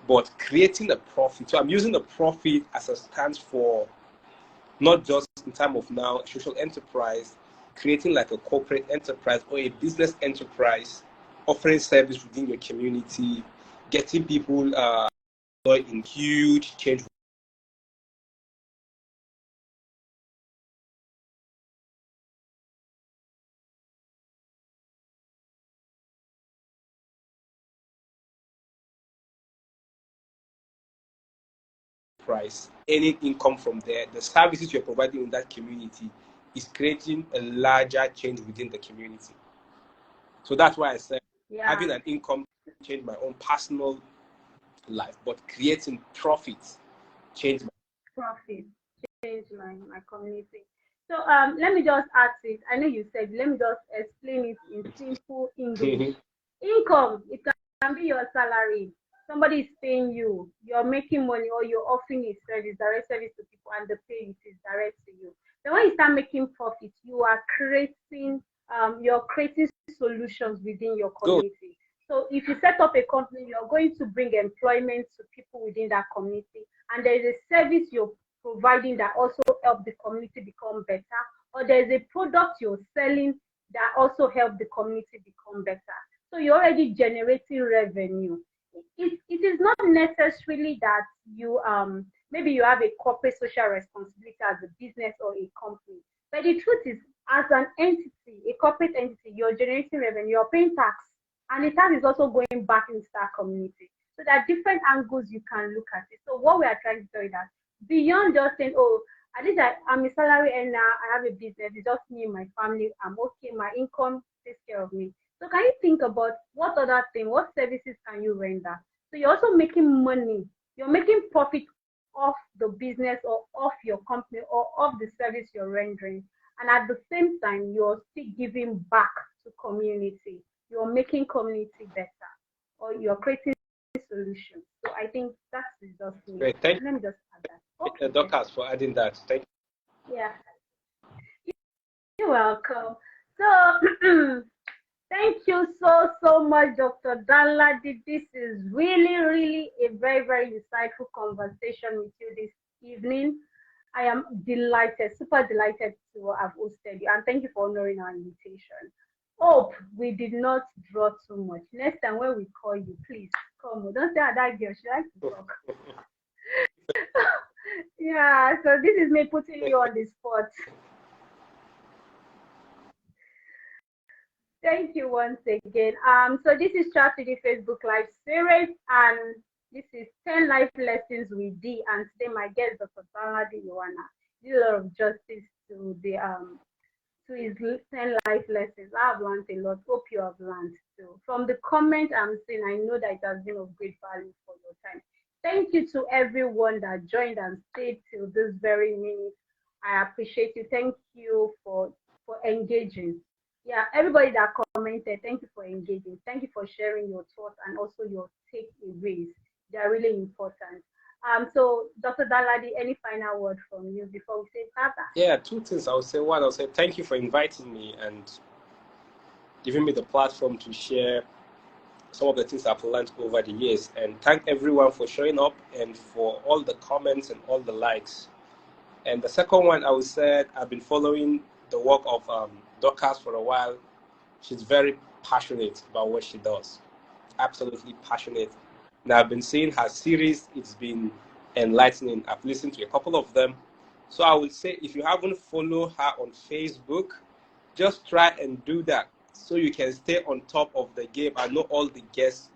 but creating a profit. So I'm using the profit as a stance for not just in terms of now social enterprise, creating like a corporate enterprise or a business enterprise, offering service within your community, getting people in huge change. Price, any income from there, the services you're providing in that community is creating a larger change within the community. So that's why I said having an income changed my own personal life, but creating profits changed my community. So let me just ask it. I know you said, let me just explain it in simple English. Income, it can be your salary. Somebody is paying you, you're making money, or you're offering a service, direct service to people, and the pay is direct to you. Then when you start making profits, you're creating solutions within your community. So if you set up a company, you're going to bring employment to people within that community, and there is a service you're providing that also help the community become better, or there's a product you're selling that also help the community become better. So you're already generating revenue. It is not necessarily that you maybe you have a corporate social responsibility as a business or a company, but the truth is, as an entity, a corporate entity, you're generating revenue, you're paying tax, and the tax is also going back into that community. So there are different angles you can look at it. So what we are trying to tell you that beyond just saying, oh, at least I'm a salary earner, I have a business, it's just me and my family, I'm okay, my income takes care of me. So can you think about what other thing, what services can you render? So you're also making money, you're making profit off the business or off your company or off the service you're rendering. And at the same time, you're still giving back to community. You're making community better, or you're creating solutions. So I think that is just me. Great. Thank Let me just add that. you, Dorcas, for adding that. Thank you. Yeah, you're welcome. So thank you so much, Dr. Danladi. This is really a very insightful conversation with you this evening. I am delighted, super delighted to have hosted you, and thank you for honoring our invitation. Hope we did not draw too much. Next time when we call you, please come. Don't say that girl, she likes to talk. Yeah, so this is me putting you on the spot. Thank you once again. So this is Chat to the Facebook Live series, and this is 10 life lessons with D. And today my guest, Dr. Danladi Joanna, did a lot of justice to the to his 10 life lessons. I have learned a lot. Hope you have learned too. From the comment I'm seeing, I know that it has been of great value for your time. Thank you to everyone that joined and stayed till this very minute. I appreciate you. Thank you for engaging. Yeah, everybody that commented, thank you for engaging. Thank you for sharing your thoughts and also your takeaways. They are really important. So Dr. Danladi, any final word from you before we say tata? Yeah, two things I would say. One, I'll say thank you for inviting me and giving me the platform to share some of the things I've learned over the years. And thank everyone for showing up and for all the comments and all the likes. And the second one, I would say I've been following the work of Dorcas for a while. She's very passionate about what she does. Absolutely passionate. Now, I've been seeing her series. It's been enlightening. I've listened to a couple of them. So I would say if you haven't followed her on Facebook, just try and do that so you can stay on top of the game and know all the guests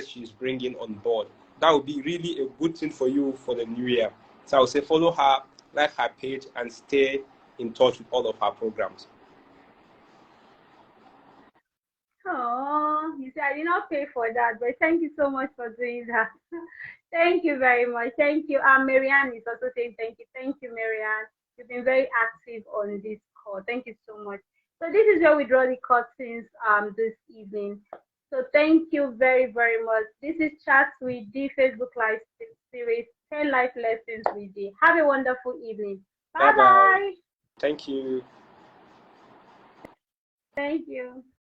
she's bringing on board. That would be really a good thing for you for the new year. So I would say follow her, like her page, and stay in touch with all of her programs. Oh, you see, I did not pay for that, but thank you so much for doing that. Thank you very much. Thank you. Marianne is also saying thank you. Thank you, Marianne. You've been very active on this call. Thank you so much. So this is where we draw the curtains this evening. So thank you very much. This is Chat with D Facebook Live series 10 life lessons with D. Have a wonderful evening. Bye bye. Thank you. Thank you.